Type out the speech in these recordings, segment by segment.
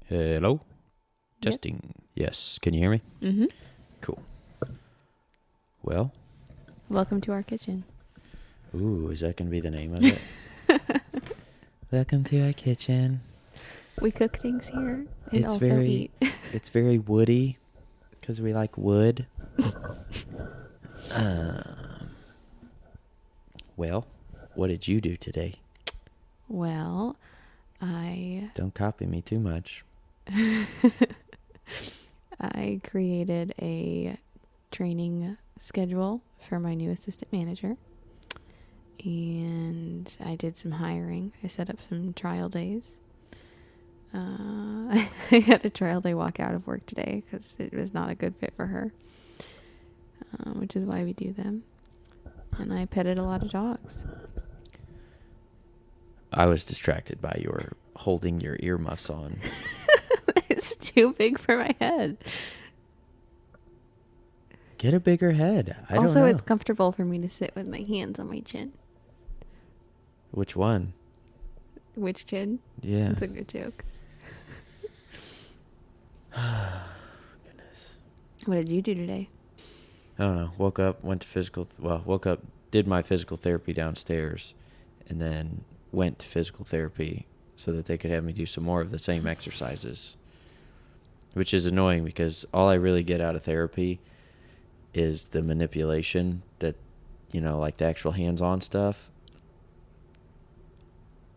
Hello? Yep. Testing. Yes. Can you hear me? Mm-hmm. Cool. Well, Welcome to our kitchen. ooh, is that going to be the name of it? Welcome to our kitchen. We cook things here and It's also very, eat. it's very woody because we like wood. Well, what did you do today? Well, I Don't copy me too much. I created a training schedule for my new assistant manager. And I did some hiring. I set up some trial days. I had a trial day walk out of work today because it was not a good fit for her, which is why we do them. And I petted a lot of dogs. I was distracted by your holding your earmuffs on. It's too big for my head. Get a bigger head. I Also, don't know. it's comfortable for me to sit with my hands on my chin. Which one? Which chin? Yeah. That's a good joke. Goodness. What did you do today? I don't know. Woke up, went to woke up, did my physical therapy downstairs, and then went to physical therapy so that they could have me do some more of the same exercises, which is annoying because all I really get out of therapy is the manipulation that, like the actual hands-on stuff.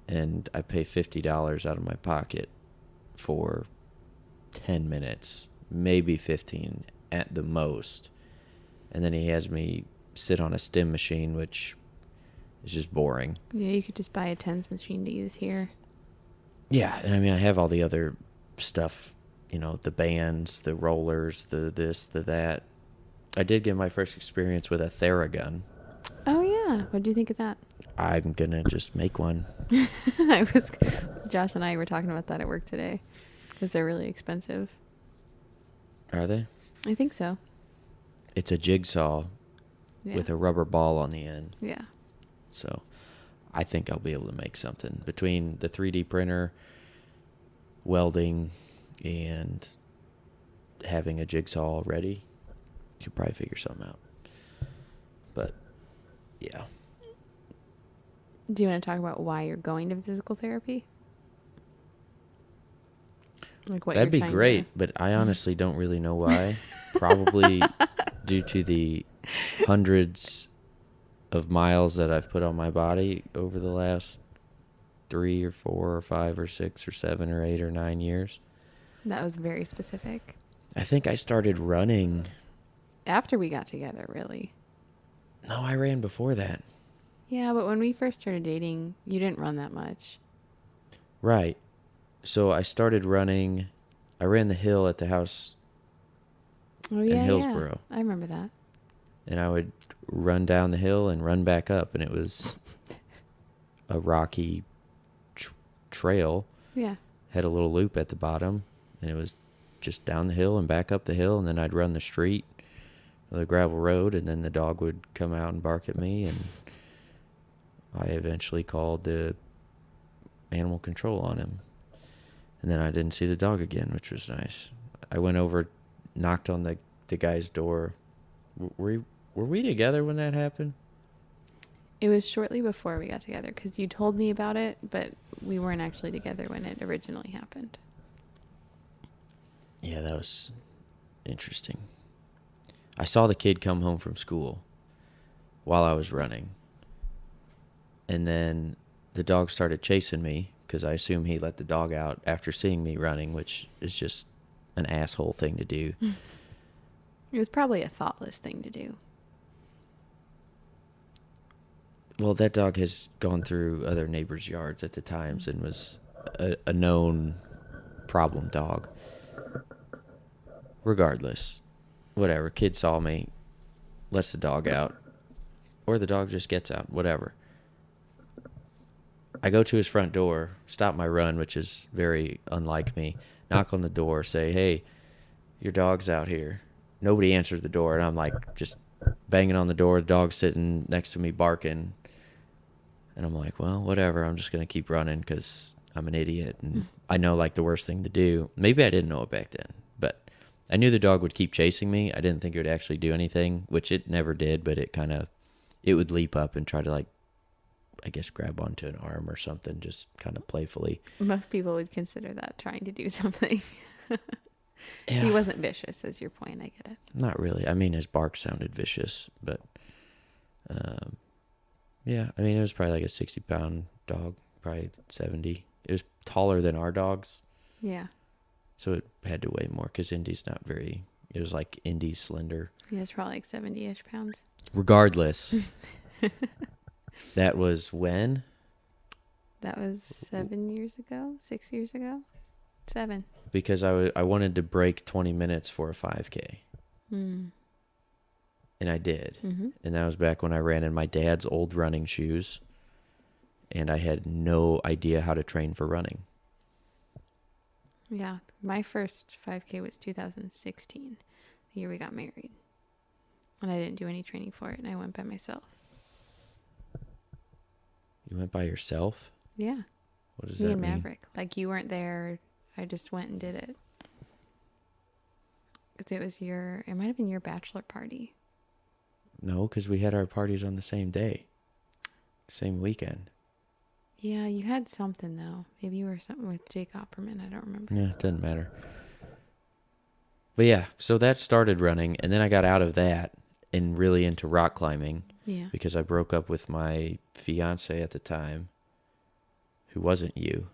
And I pay $50 out of my pocket for 10 minutes, maybe 15 at the most. And then he has me sit on a stim machine, which is just boring. Yeah, you could just buy a TENS machine to use here. Yeah, and I mean, I have all the other stuff, the bands, the rollers, the this, the that. I did get my first experience with a Theragun. Oh, yeah. What do you think of that? I'm going to just make one. Josh and I were talking about that at work today because they're really expensive. Are they? I think so. It's a jigsaw Yeah. with a rubber ball on the end. Yeah. So I think I'll be able to make something between the 3D printer, welding, and having a jigsaw ready. You could probably figure something out. But yeah. Do you want to talk about why you're going to physical therapy? Like what That'd you're be trying great, to... but I honestly don't really know why. Probably due to the hundreds of miles that I've put on my body over the last 3 or 4 or 5 or 6 or 7 or 8 or 9 years. That was very specific. I think I started running. After we got together, really. No, I ran before that. Yeah, but when we first started dating, you didn't run that much. Right. So I started running. I ran the hill at the house Oh, yeah, in Hillsboro. Yeah. I remember that. And I would run down the hill and run back up. And it was a rocky trail. Yeah. Had a little loop at the bottom. And it was just down the hill and back up the hill. And then I'd run the street, the gravel road. And then the dog would come out and bark at me. And I eventually called the animal control on him. And then I didn't see the dog again, which was nice. I went over, knocked on the guy's door. Were we together when that happened? It was shortly before we got together because you told me about it, but we weren't actually together when it originally happened. Yeah, that was interesting. I saw the kid come home from school while I was running. And then the dog started chasing me because I assume he let the dog out after seeing me running, which is just an asshole thing to do. It was probably a thoughtless thing to do. Well, that dog has gone through other neighbors' yards at the times and was a known problem dog. Regardless, whatever. Kid saw me, lets the dog out, or the dog just gets out, whatever. I go to his front door, stop my run, which is very unlike me, knock on the door, say, hey, your dog's out here. Nobody answered the door, and I'm like just banging on the door, the dog's sitting next to me barking. And I'm like, well, whatever, I'm just going to keep running because I'm an idiot and I know like the worst thing to do. Maybe I didn't know it back then, but I knew the dog would keep chasing me. I didn't think it would actually do anything, which it never did, but it would leap up and try to like, I guess, grab onto an arm or something, just kind of playfully. Most people would consider that trying to do something. Yeah. He wasn't vicious, is your point. I get it. Not really. I mean, his bark sounded vicious, but yeah, I mean, it was probably like a 60-pound dog, probably 70. It was taller than our dogs. Yeah. So it had to weigh more because Indy's not very, it was like Indy's slender. Yeah, it's probably like 70-ish pounds. Regardless, that was when? That was 7 years ago, 6 years ago, 7. Because I wanted to break 20 minutes for a 5K. Mm. And I did. Mm-hmm. And that was back when I ran in my dad's old running shoes. And I had no idea how to train for running. Yeah, my first 5K was 2016, the year we got married. And I didn't do any training for it, and I went by myself. You went by yourself? Yeah. What does Me that and mean? Maverick. Like, you weren't there. I just went and did it. Because it was it might have been your bachelor party. No, because we had our parties on the same day. Same weekend. Yeah, you had something, though. Maybe you were something with Jake Opperman. I don't remember. Yeah, it doesn't matter. But yeah, so that started running, and then I got out of that and really into rock climbing. Yeah. Because I broke up with my fiance at the time, who wasn't you.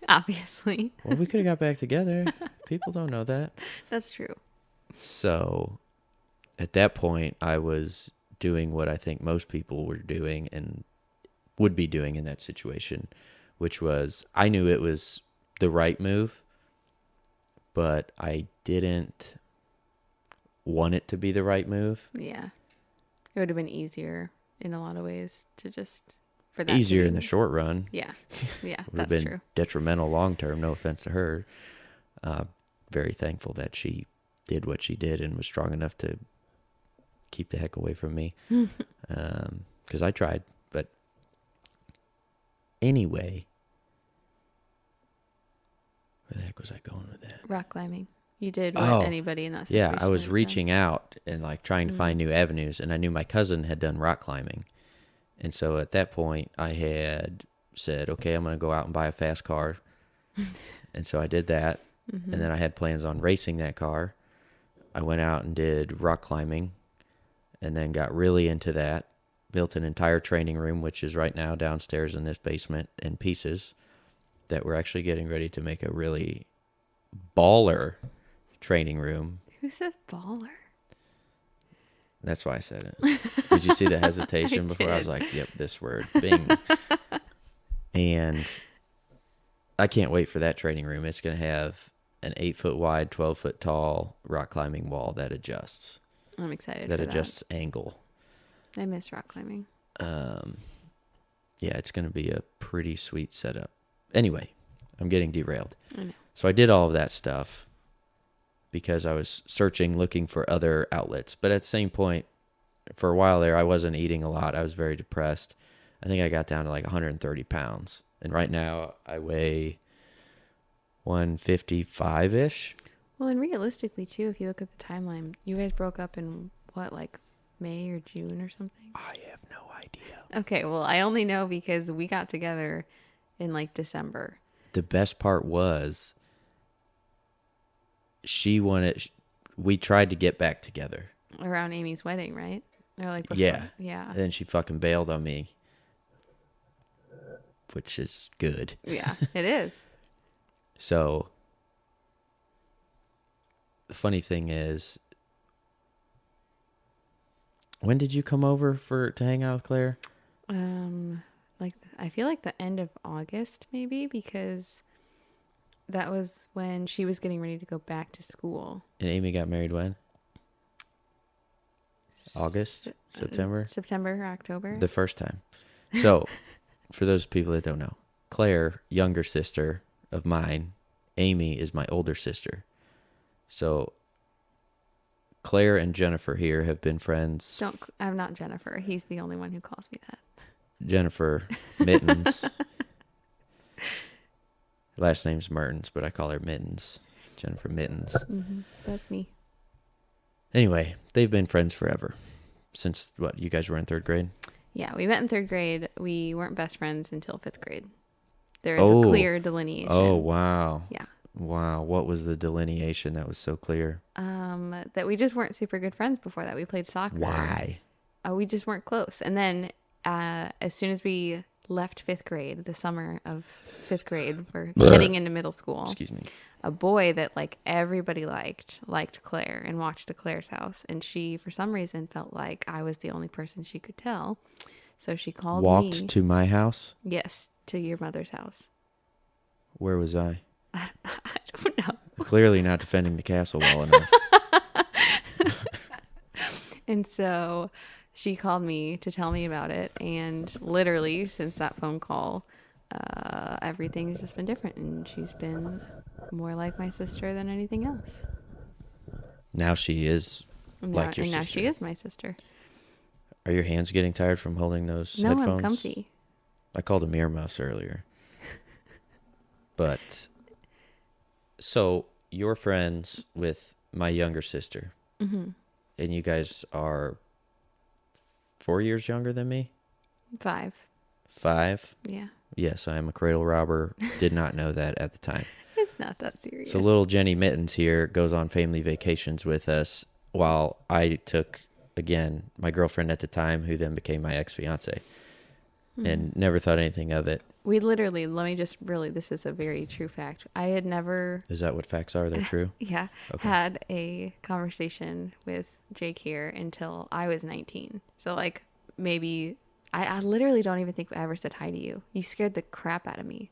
Obviously. Well, we could have got back together. People don't know that. That's true. So at that point, I was doing what I think most people were doing and would be doing in that situation, which was I knew it was the right move, but I didn't want it to be the right move. Yeah. It would have been easier in a lot of ways to just for that. Easier in the short run. Yeah. Yeah, Would have that's been true. detrimental long term. No offense to her. Very thankful that she did what she did and was strong enough to keep the heck away from me. Because I tried. But anyway, where the heck was I going with that? Rock climbing. You did what anybody in that situation Yeah, I was would have reaching out and like trying to find new avenues, and I knew my cousin had done rock climbing. And so at that point, I had said, okay, I'm going to go out and buy a fast car. And so I did that. Mm-hmm. And then I had plans on racing that car. I went out and did rock climbing and then got really into that. Built an entire training room, which is right now downstairs in this basement in pieces, that we're actually getting ready to make a really baller training room. Who says baller? That's why I said it. Did you see the hesitation before? I was like, yep, this word. Bing. And I can't wait for that training room. It's going to have an 8-foot wide, 12-foot tall rock climbing wall that adjusts. I'm excited That for adjusts angle. I miss rock climbing. Yeah, it's going to be a pretty sweet setup. Anyway, I'm getting derailed. I know. So I did all of that stuff because I was searching, looking for other outlets. But at the same point, for a while there, I wasn't eating a lot. I was very depressed. I think I got down to like 130 pounds. And right now I weigh 155-ish. Well, and realistically, too, if you look at the timeline, you guys broke up in what, like May or June or something? I have no idea. Okay, well, I only know because we got together in like December. The best part was we tried to get back together. Around Amy's wedding, right? Or like before. Yeah. Yeah. And then she fucking bailed on me, which is good. Yeah, it is. So the funny thing is, when did you come over to hang out with Claire? Like I feel like the end of August maybe, because that was when she was getting ready to go back to school. And Amy got married when? August? September? September or October. The first time. So, for those people that don't know, Claire, younger sister of mine, Amy is my older sister. So, Claire and Jennifer here have been friends. I'm not Jennifer. He's the only one who calls me that. Jennifer Mittens Last name's Mertens, but I call her Mittens. Jennifer Mittens. Mm-hmm. That's me. Anyway, they've been friends forever. Since, what, you guys were in 3rd grade? Yeah, we met in 3rd grade. We weren't best friends until 5th grade. There is Oh. a clear delineation. Oh, wow. Yeah. Wow. What was the delineation that was so clear? That we just weren't super good friends before that. We played soccer. Why? We just weren't close. And then as soon as we left 5th grade, the summer of 5th grade, we're heading into middle school. Excuse me. A boy that like everybody liked Claire and watched to Claire's house. And she, for some reason, felt like I was the only person she could tell. So she called me. Walked to my house? Yes, to your mother's house. Where was I? I don't know. Clearly not defending the castle well enough. And so she called me to tell me about it. And literally, since that phone call, everything's just been different. And she's been more like my sister than anything else. Now she is like your and sister. now she is my sister. Are your hands getting tired from holding those No, headphones? I'm comfy. I called them earmuffs earlier. But, so, you're friends with my younger sister. Mm-hmm. And you guys are 4 years younger than me? 5. 5? Yeah. Yes, I am a cradle robber. Did not know that at the time. It's not that serious. So little Jenny Mittens here goes on family vacations with us while I took, again, my girlfriend at the time, who then became my ex-fiance, and never thought anything of it. We literally, this is a very true fact. I had never... Is that what facts are? They're true? Yeah. Okay. Had a conversation with Jake here until I was 19. So like maybe... I literally don't even think I ever said hi to you. You scared the crap out of me.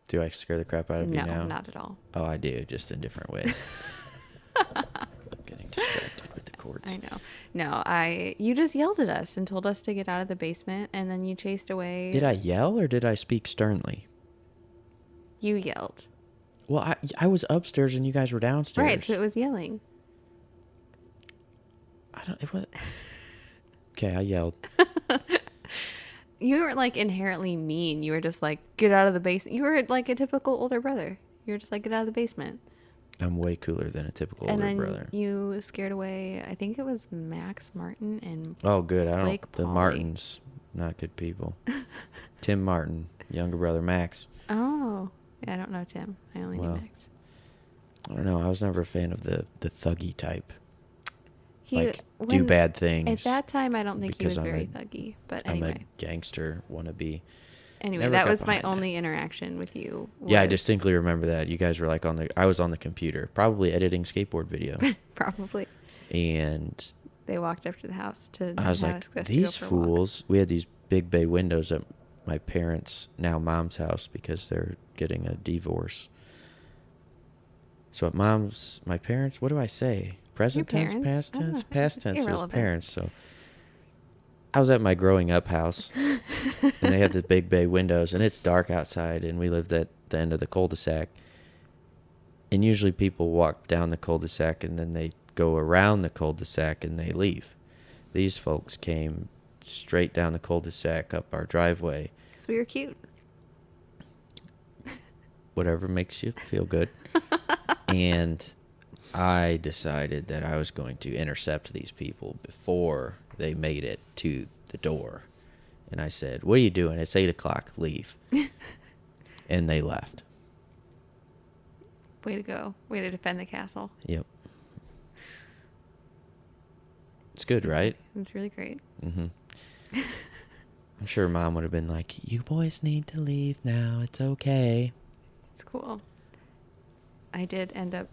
Do I scare the crap out of you now? No, not at all. Oh, I do, just in different ways. I'm getting distracted with the cords. I know. No, you just yelled at us and told us to get out of the basement, and then you chased away. Did I yell or did I speak sternly? You yelled. Well, I was upstairs and you guys were downstairs. Right, so it was yelling. Okay, I yelled. You weren't like inherently mean. You were just like, get out of the basement. You were like a typical older brother. You were just like, get out of the basement. I'm way cooler than a typical And older then brother. you scared away, I think it was Max Martin and Oh, good. Blake The Pauley. Martins, not good people. Tim Martin, younger brother Max. Oh, yeah, I don't know Tim. I only knew Max. I don't know. I was never a fan of the thuggy type. Do bad things. At that time, I don't think he was because very thuggy. But I'm anyway. a gangster wannabe. Anyway, Never that got was my behind that. only interaction with you. Yeah, I distinctly remember that. You guys were like I was on the computer, probably editing skateboard video. Probably. And They walked up to the house to I was have like, us go these for a walk. fools. We had these big bay windows at my parents' now mom's house because they're getting a divorce. So at my parents, what do I say? Present Your tense, parents? past I don't tense? know. Past tense is Irrelevant. parents. So I was at my growing up house and they had the big bay windows and it's dark outside and we lived at the end of the cul-de-sac. And usually people walk down the cul-de-sac and then they go around the cul-de-sac and they leave. These folks came straight down the cul-de-sac up our driveway. Because we were cute. Whatever makes you feel good. And I decided that I was going to intercept these people before they made it to the door. And I said, what are you doing? It's 8 o'clock. Leave. And they left. Way to go. Way to defend the castle. Yep. It's good, right? It's really great. Mm-hmm. I'm sure Mom would have been like, you boys need to leave now. It's okay. It's cool. I did end up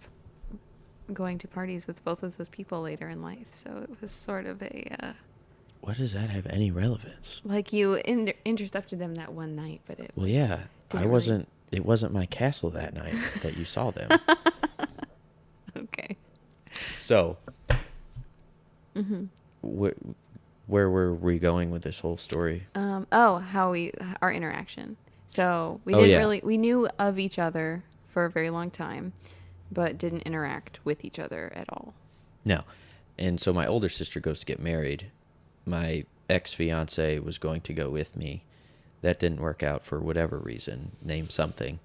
going to parties with both of those people later in life, so it was sort of a... What does that have any relevance? like you intercepted them that one night, but it... Well, yeah. Didn't really- It wasn't my castle that night that you saw them. Okay. So, Mm-hmm. where were we going with this whole story? Our interaction. So we we knew of each other for a very long time, but didn't interact with each other at all. No. And so my older sister goes to get married. My ex-fiance was going to go with me. That didn't work out for whatever reason. Name something.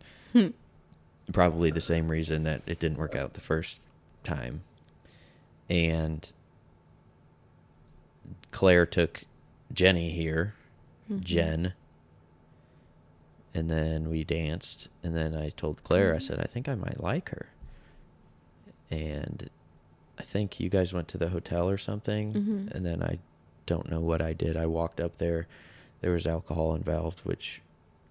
Probably the same reason that it didn't work out the first time. And Claire took Jenny here, Jenn, and then we danced. And then I told Claire, I said, I think I might like her. And I think you guys went to the hotel or something. And then I don't know what I did. I walked up there. There was alcohol involved, which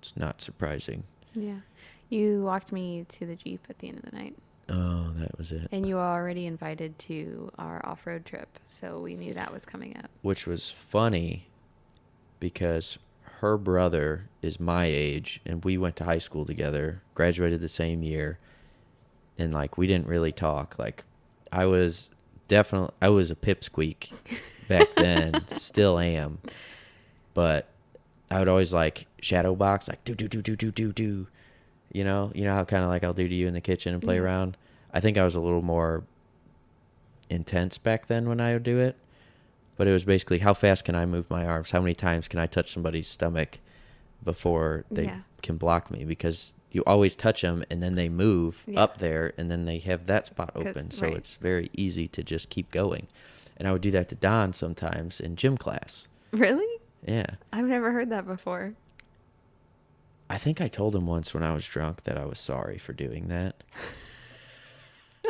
is not surprising. Yeah. You walked me to the Jeep at the end of the night. Oh, that was it. And you were already invited to our off-road trip, so we knew that was coming up. Which was funny because her brother is my age, and we went to high school together, graduated the same year, and, like, we didn't really talk. Like, I was a pipsqueak back then, still am, but I would always, like, shadow box, like, do. You know how kind of like I'll do to you in the kitchen and play around? I think I was a little more intense back then when I would do it. But it was basically, how fast can I move my arms? How many times can I touch somebody's stomach before they can block me? Because you always touch them and then they move up there and then they have that spot open. So it's very easy to just keep going. And I would do that to Don sometimes in gym class. Really? Yeah. I've never heard that before. I think I told him once when I was drunk that I was sorry for doing that.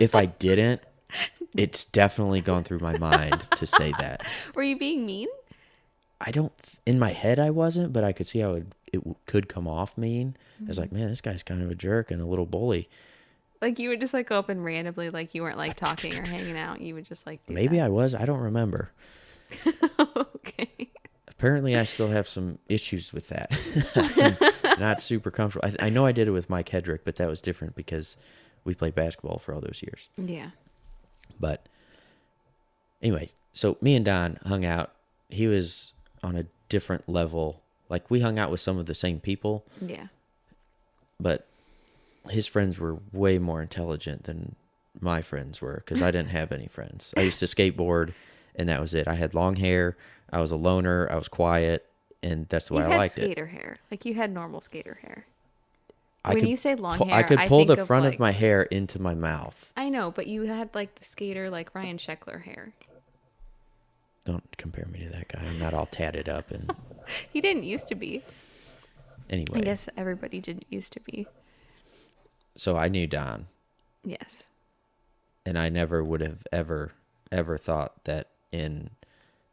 If I didn't, it's definitely gone through my mind to say that. Were you being mean? In my head I wasn't, but I could see how it could come off mean. I was like, man, this guy's kind of a jerk and a little bully. Like, you would just, like, go up and randomly, like, you weren't, like, talking or hanging out. You would just, like, do Maybe that. I was. I don't remember. Okay. Apparently I still have some issues with that. I'm not super comfortable. I know I did it with Mike Hedrick, but that was different because we played basketball for all those years. Yeah. But anyway, so me and Don hung out. He was on a different level. Like, we hung out with some of the same people. Yeah. But his friends were way more intelligent than my friends were because I didn't have any friends. I used to skateboard, and that was it. I had long hair. I was a loner. I was quiet, and that's the way I liked it. You had skater hair. Like, you had normal skater hair. You say long hair, I could pull the front of of my hair into my mouth. I know, but you had, like, the skater, like, Ryan Sheckler hair. Don't compare me to that guy. I'm not all tatted up. And He didn't used to be. Anyway. I guess everybody didn't used to be. So I knew Don. Yes. And I never would have ever thought that in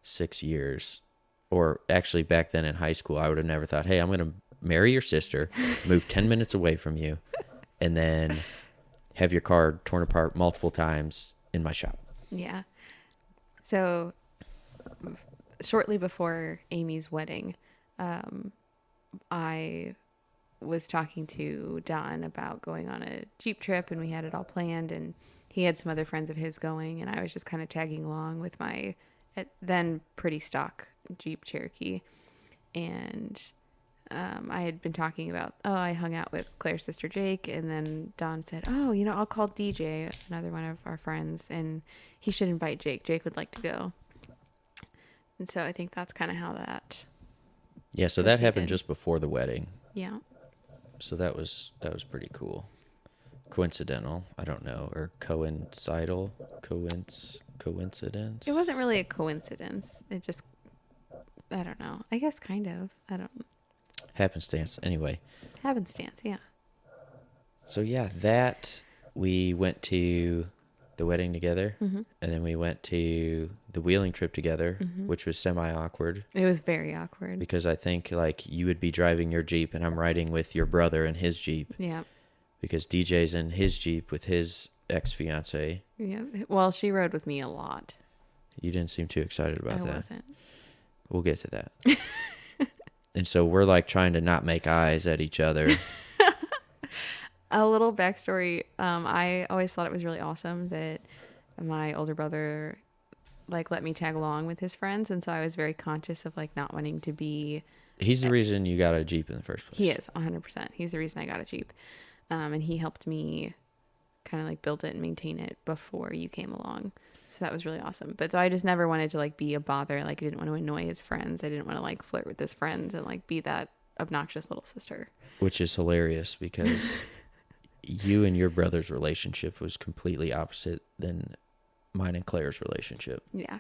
6 years, or actually back then in high school, I would have never thought, hey, I'm going to marry your sister, move 10 minutes away from you, and then have your car torn apart multiple times in my shop. Yeah. So shortly before Amy's wedding, I was talking to Don about going on a Jeep trip, and we had it all planned, and he had some other friends of his going, and I was just kind of tagging along with my then pretty stock Jeep Cherokee. And I had been talking about, I hung out with Claire's sister Jake, and then Don said, I'll call DJ, another one of our friends, and he should invite Jake. Jake would like to go. And so I think that's kind of how that. Yeah, so that happened just before the wedding. Yeah. So that was pretty cool. Coincidental, I don't know, or coincidence. It wasn't really a coincidence. It just, I don't know. I guess kind of. I don't. Happenstance, anyway. Happenstance, yeah. So yeah, that we went to the wedding together, and then we went to the wheeling trip together, which was semi-awkward. It was very awkward. Because I think, like, you would be driving your Jeep, and I'm riding with your brother in his Jeep. Yeah. Because DJ's in his Jeep with his ex-fiance. Yeah. Well, she rode with me a lot. You didn't seem too excited about that. I wasn't. We'll get to that. And so we're, like, trying to not make eyes at each other. A little backstory. I always thought it was really awesome that my older brother, like, let me tag along with his friends. And so I was very conscious of, like, not wanting to be. He's the reason you got a Jeep in the first place. He is, 100%. He's the reason I got a Jeep. And he helped me kind of, like, build it and maintain it before you came along. So that was really awesome. But so I just never wanted to, like, be a bother. Like, I didn't want to annoy his friends. I didn't want to, like, flirt with his friends and, like, be that obnoxious little sister. Which is hilarious because you and your brother's relationship was completely opposite than mine and Claire's relationship. Yeah.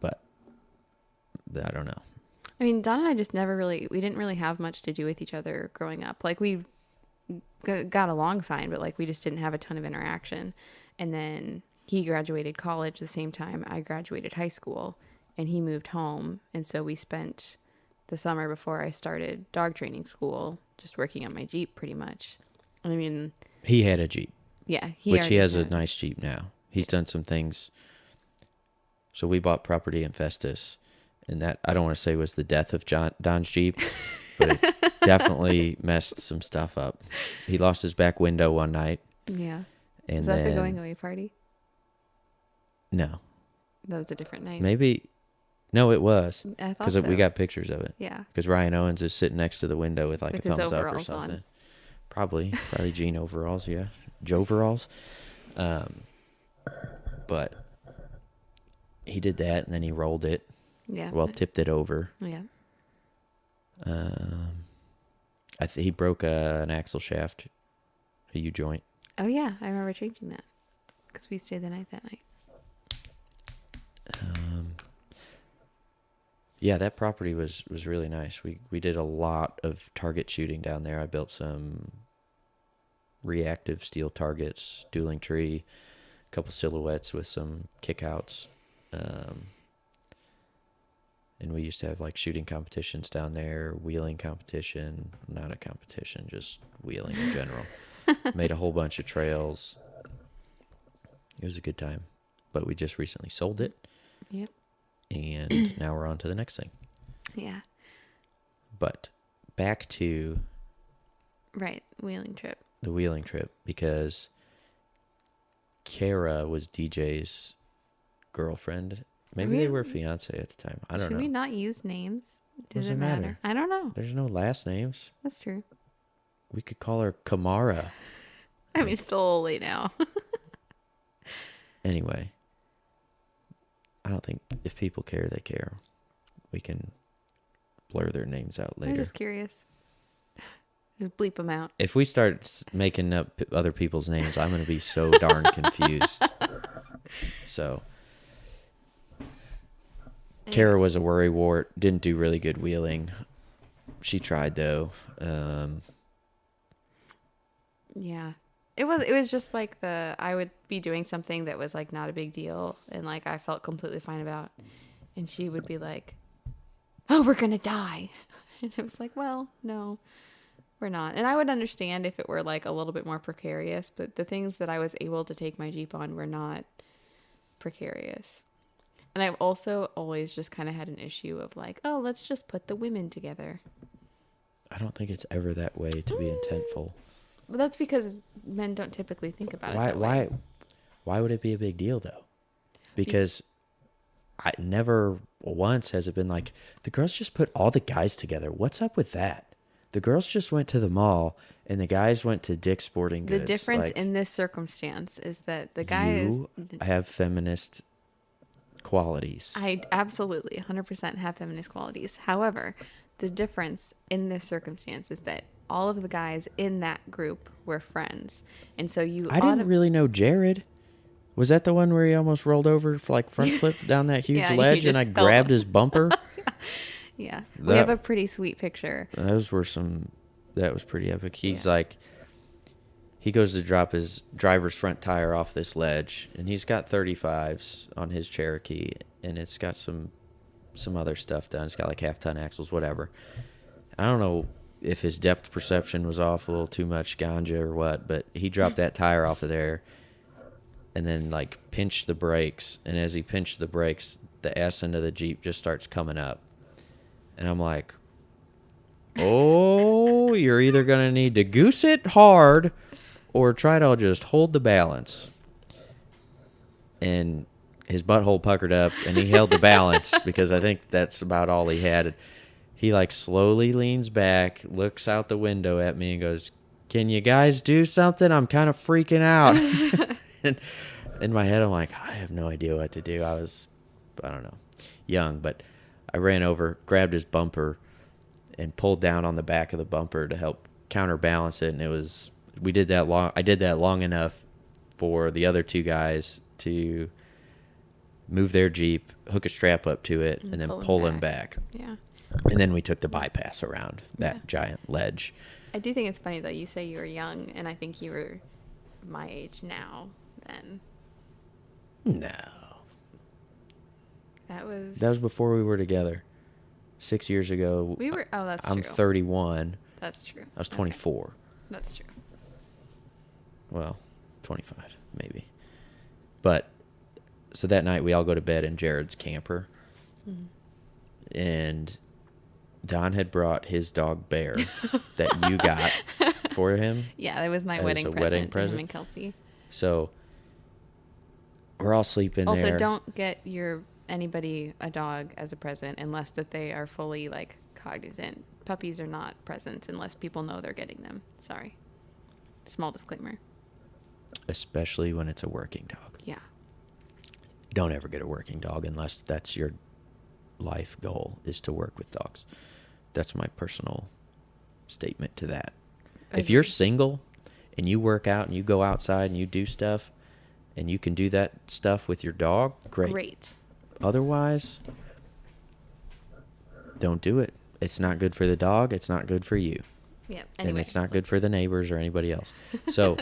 But I don't know. I mean, Don and I just we didn't really have much to do with each other growing up. Like, we got along fine, but, like, we just didn't have a ton of interaction. And then he graduated college the same time I graduated high school, and he moved home. And so we spent the summer before I started dog training school just working on my Jeep pretty much. I mean... He had a Jeep. Yeah. Which he has a nice Jeep now. He's done some things. So we bought property in Festus, and that, I don't want to say was the death of Don's Jeep, but it's definitely messed some stuff up. He lost his back window one night. Yeah. And Is that the going away party? No. That was a different night. Maybe. No, it was. I thought because so. we got pictures of it. Yeah. Because Ryan Owens is sitting next to the window with like with a thumbs up or overalls something. on. Probably jean overalls. Yeah, Joveralls. But he did that, and then he rolled it. Yeah. Well, tipped it over. Yeah. He broke an axle shaft, a U-joint. Oh yeah, I remember changing that because we stayed the night that night. Yeah, that property was really nice. We did a lot of target shooting down there. I built some reactive steel targets, dueling tree, a couple silhouettes with some kickouts. And we used to have like shooting competitions down there, wheeling competition, not a competition, just wheeling in general. Made a whole bunch of trails. It was a good time. But we just recently sold it. Yep. And now we're on to the next thing. Yeah. But back to Right, wheeling trip. the wheeling trip, because Kara was DJ's girlfriend. Maybe they were fiance at the time. I don't know. Should we not use names? Does Doesn't it matter? matter. I don't know. There's no last names. That's true. We could call her Kamara. I mean, it's still a little late now. Anyway, I don't think if people care, they care. We can blur their names out later. I'm just curious. Just bleep them out. If we start making up other people's names, I'm going to be so darn confused. So, Kara was a worrywart. Didn't do really good wheeling. She tried though. Yeah. It was just like I would be doing something that was like not a big deal and like I felt completely fine about, and she would be like, "Oh, we're gonna die," and it was like, "Well, no, we're not." And I would understand if it were like a little bit more precarious, but the things that I was able to take my Jeep on were not precarious. And I've also always just kind of had an issue of like, "Oh, let's just put the women together." I don't think it's ever that way to be intentful. But that's because men don't typically think about it that way. Why would it be a big deal though? Because I never once has it been like, the girls just put all the guys together. What's up with that? The girls just went to the mall and the guys went to Dick's Sporting Goods. The difference like, in this circumstance is that the guys have feminist qualities. I absolutely 100% have feminist qualities. However, the difference in this circumstance is that all of the guys in that group were friends. And so I didn't really know Jared. Was that the one where he almost rolled over for like front flip down that huge ledge and I grabbed his bumper? Yeah. We have a pretty sweet picture. That was pretty epic. He's like, he goes to drop his driver's front tire off this ledge and he's got 35s on his Cherokee and it's got some other stuff done. It's got like half-ton axles, whatever. I don't know if his depth perception was off, a little too much ganja or what, but he dropped that tire off of there and then like pinched the brakes. And as he pinched the brakes, the ass end of the Jeep just starts coming up. And I'm like, oh, you're either going to need to goose it hard or try to just hold the balance. And his butthole puckered up and he held the balance because I think that's about all he had. He like slowly leans back, looks out the window at me and goes, "Can you guys do something? I'm kind of freaking out." And in my head, I'm like, I have no idea what to do. I don't know, young, but I ran over, grabbed his bumper and pulled down on the back of the bumper to help counterbalance it, and we did that long. I did that long enough for the other two guys to move their Jeep, hook a strap up to it, and then pull him back. Yeah. And then we took the bypass around that giant ledge. I do think it's funny, though. You say you were young, and I think you were my age now then. No. That was before we were together. 6 years ago. We were. Oh, that's true. I'm 31. That's true. I was 24. Okay. That's true. Well, 25 maybe. But so that night we all go to bed in Jared's camper. Mm-hmm. And Don had brought his dog Bear that you got for him. Yeah, that was my wedding present to him and Kelsey. So we're all sleeping also, there. Also, don't get anybody a dog as a present unless that they are fully like cognizant. Puppies are not presents unless people know they're getting them. Sorry. Small disclaimer. Especially when it's a working dog. Yeah. Don't ever get a working dog unless that's your life goal, is to work with dogs. That's my personal statement to that. Okay. If you're single and you work out and you go outside and you do stuff and you can do that stuff with your dog, great. Otherwise, don't do it. It's not good for the dog. It's not good for you. Yeah. Anyway. And it's not good for the neighbors or anybody else. So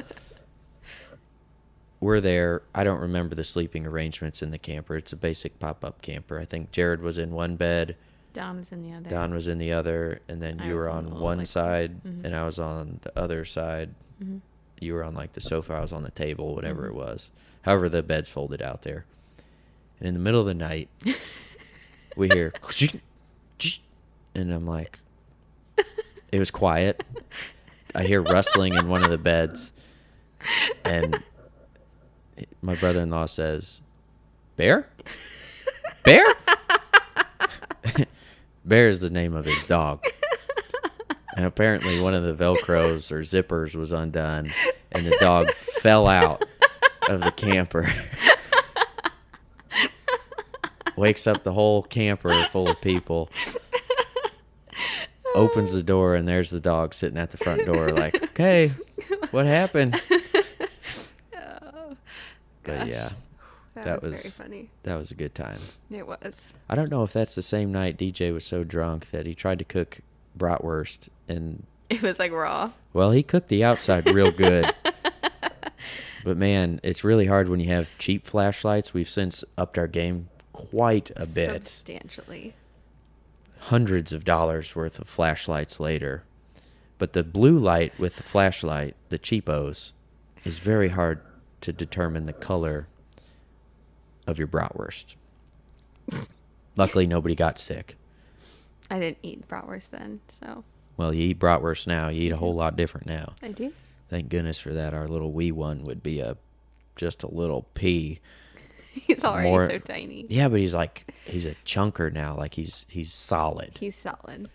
we're there. I don't remember the sleeping arrangements in the camper. It's a basic pop-up camper. I think Jared was in one bed. Don was in the other. Don was in the other. And then you were on one side, and I was on the other side. Mm-hmm. You were on like the sofa. I was on the table, whatever it was. However, the bed's folded out there. And in the middle of the night, we hear, and I'm like, it was quiet. I hear rustling in one of the beds, and my brother-in-law says, Bear? Bear? Bear is the name of his dog. And apparently one of the Velcros or zippers was undone, and the dog fell out of the camper. Wakes up the whole camper full of people. Opens the door, and there's the dog sitting at the front door like, okay, what happened? But yeah, that was very funny. That was a good time. It was. I don't know if that's the same night DJ was so drunk that he tried to cook bratwurst, and it was like raw. Well, he cooked the outside real good. But man, it's really hard when you have cheap flashlights. We've since upped our game quite a bit. Substantially. Hundreds of dollars worth of flashlights later. But the blue light with the flashlight, the cheapos, is very hard to determine the color of your bratwurst. Luckily, nobody got sick. I didn't eat bratwurst then, so. Well, you eat bratwurst now. You eat a whole lot different now. I do. Thank goodness for that. Our little wee one would be just a little pea. He's already so tiny. Yeah, but he's a chunker now. Like he's solid. He's solid.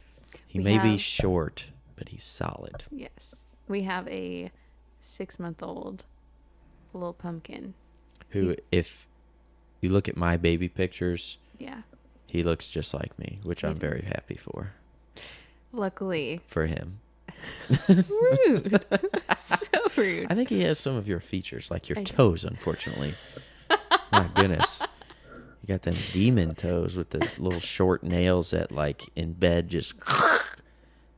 He may be short, but he's solid. Yes. We have a 6-month-old little pumpkin. Who, if you look at my baby pictures, yeah, he looks just like me, which I'm very happy for. Luckily. For him. Rude. So rude. I think he has some of your features, like your toes, unfortunately. My goodness. You got them demon toes with the little short nails that, like, in bed just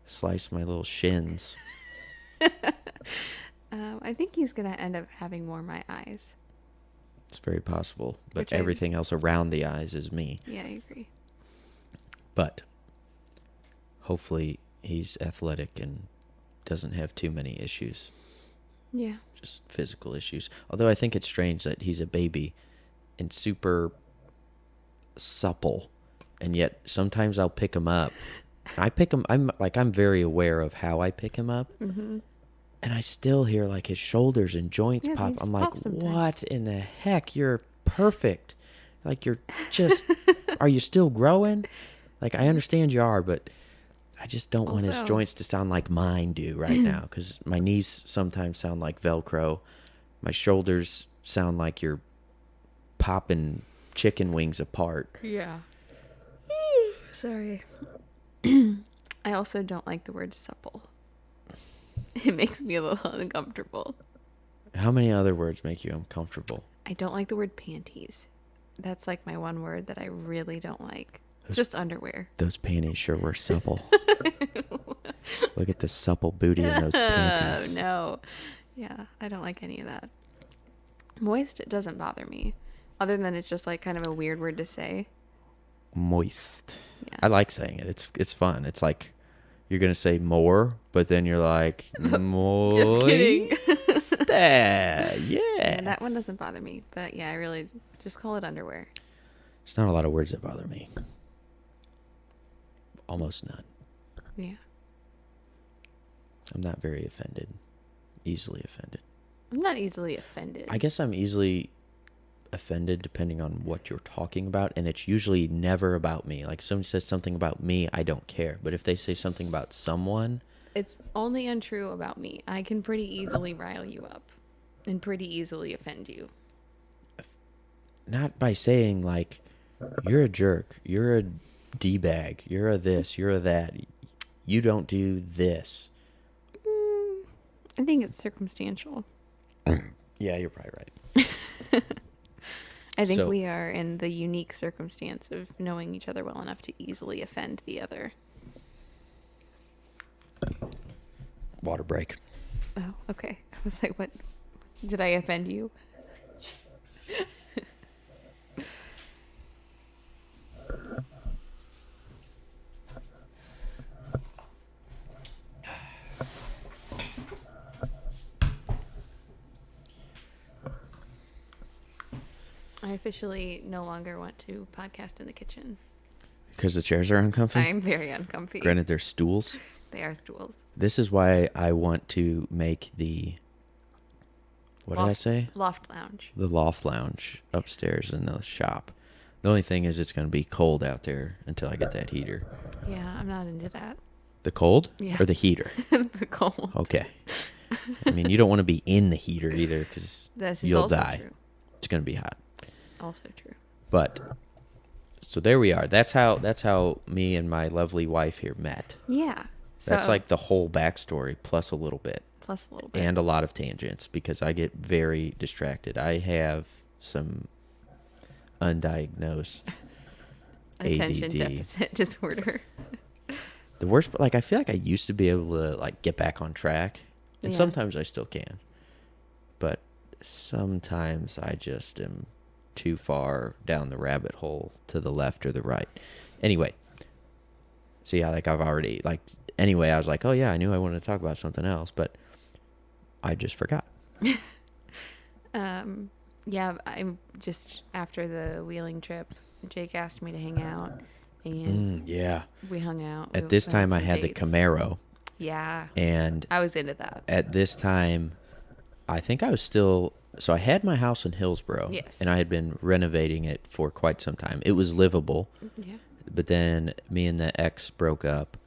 slice my little shins. I think he's going to end up having more my eyes. It's very possible. But everything else around the eyes is me. Yeah, I agree. But hopefully he's athletic and doesn't have too many issues. Yeah. Just physical issues. Although I think it's strange that he's a baby and super supple, and yet sometimes I'll pick him up. I pick him. I'm very aware of how I pick him up, and I still hear like his shoulders and joints pop. I'm like, what in the heck? You're perfect. Like you're just. Are you still growing? Like I understand you are, but I just don't want his joints to sound like mine do right now, because my knees sometimes sound like Velcro. My shoulders sound like you're popping chicken wings apart. Yeah. Sorry. I also don't like the word supple. It makes me a little uncomfortable. How many other words make you uncomfortable? I don't like the word panties. That's like my one word that I really don't like. Those- Just underwear. Those panties sure were supple. Look at the supple booty in those panties. Oh, no. Yeah, I don't like any of that. Moist, it doesn't bother me. Other than it's just like kind of a weird word to say. Moist. Yeah. I like saying it. It's fun. It's like you're gonna say more, but then you're like moist. Just kidding. Yeah. That one doesn't bother me. But yeah, I really just call it underwear. There's not a lot of words that bother me. Almost none. Yeah. I'm not very offended. Easily offended. I'm not easily offended. I guess I'm easily offended depending on what you're talking about, and it's usually never about me. Like if somebody says something about me, I don't care. But if they say something about someone, It's only untrue about me. I can pretty easily rile you up and pretty easily offend you. not by saying like you're a jerk, you're a D-bag, you're a this, you're a that, you don't do this. I think it's circumstantial. Yeah, you're probably right. I think So- we are in the unique circumstance of knowing each other well enough to easily offend the other. Water break. Oh, okay. I was like, what? Did I offend you? I officially no longer want to podcast in the kitchen. Because the chairs are uncomfy? I'm very uncomfy. Granted, they're stools. They are stools. This is why I want to make the... What did I say? Loft lounge. The loft lounge upstairs in the shop. The only thing is it's going to be cold out there until I get that heater. Yeah, I'm not into that. The cold? Yeah. Or the heater? The cold. Okay. I mean, you don't want to be in the heater either because This is you'll also die. true. It's going to be hot. Also true. But so there we are. That's how me and my lovely wife here met. Yeah. That's So- like the whole backstory plus a little bit. plus a little bit. And a lot of tangents because I get very distracted. I have some undiagnosed Attention ADD. deficit disorder. The worst, but like I feel like I used to be able to like get back on track, and Yeah. sometimes I still can, but sometimes I just am too far down the rabbit hole to the left or the right. Anyway, so yeah, like I've already like anyway, I was like, oh yeah, I knew I wanted to talk about something else, but I just forgot. Yeah, I'm just after the wheeling trip, Jake asked me to hang out, and Yeah. we hung out. At We this went time, I some had the dates. Camaro, Yeah, and I was into that. at this time, I think I was still. So I had my house in Hillsboro, Yes. and I had been renovating it for quite some time. It was livable, Yeah. but then me and the ex broke up,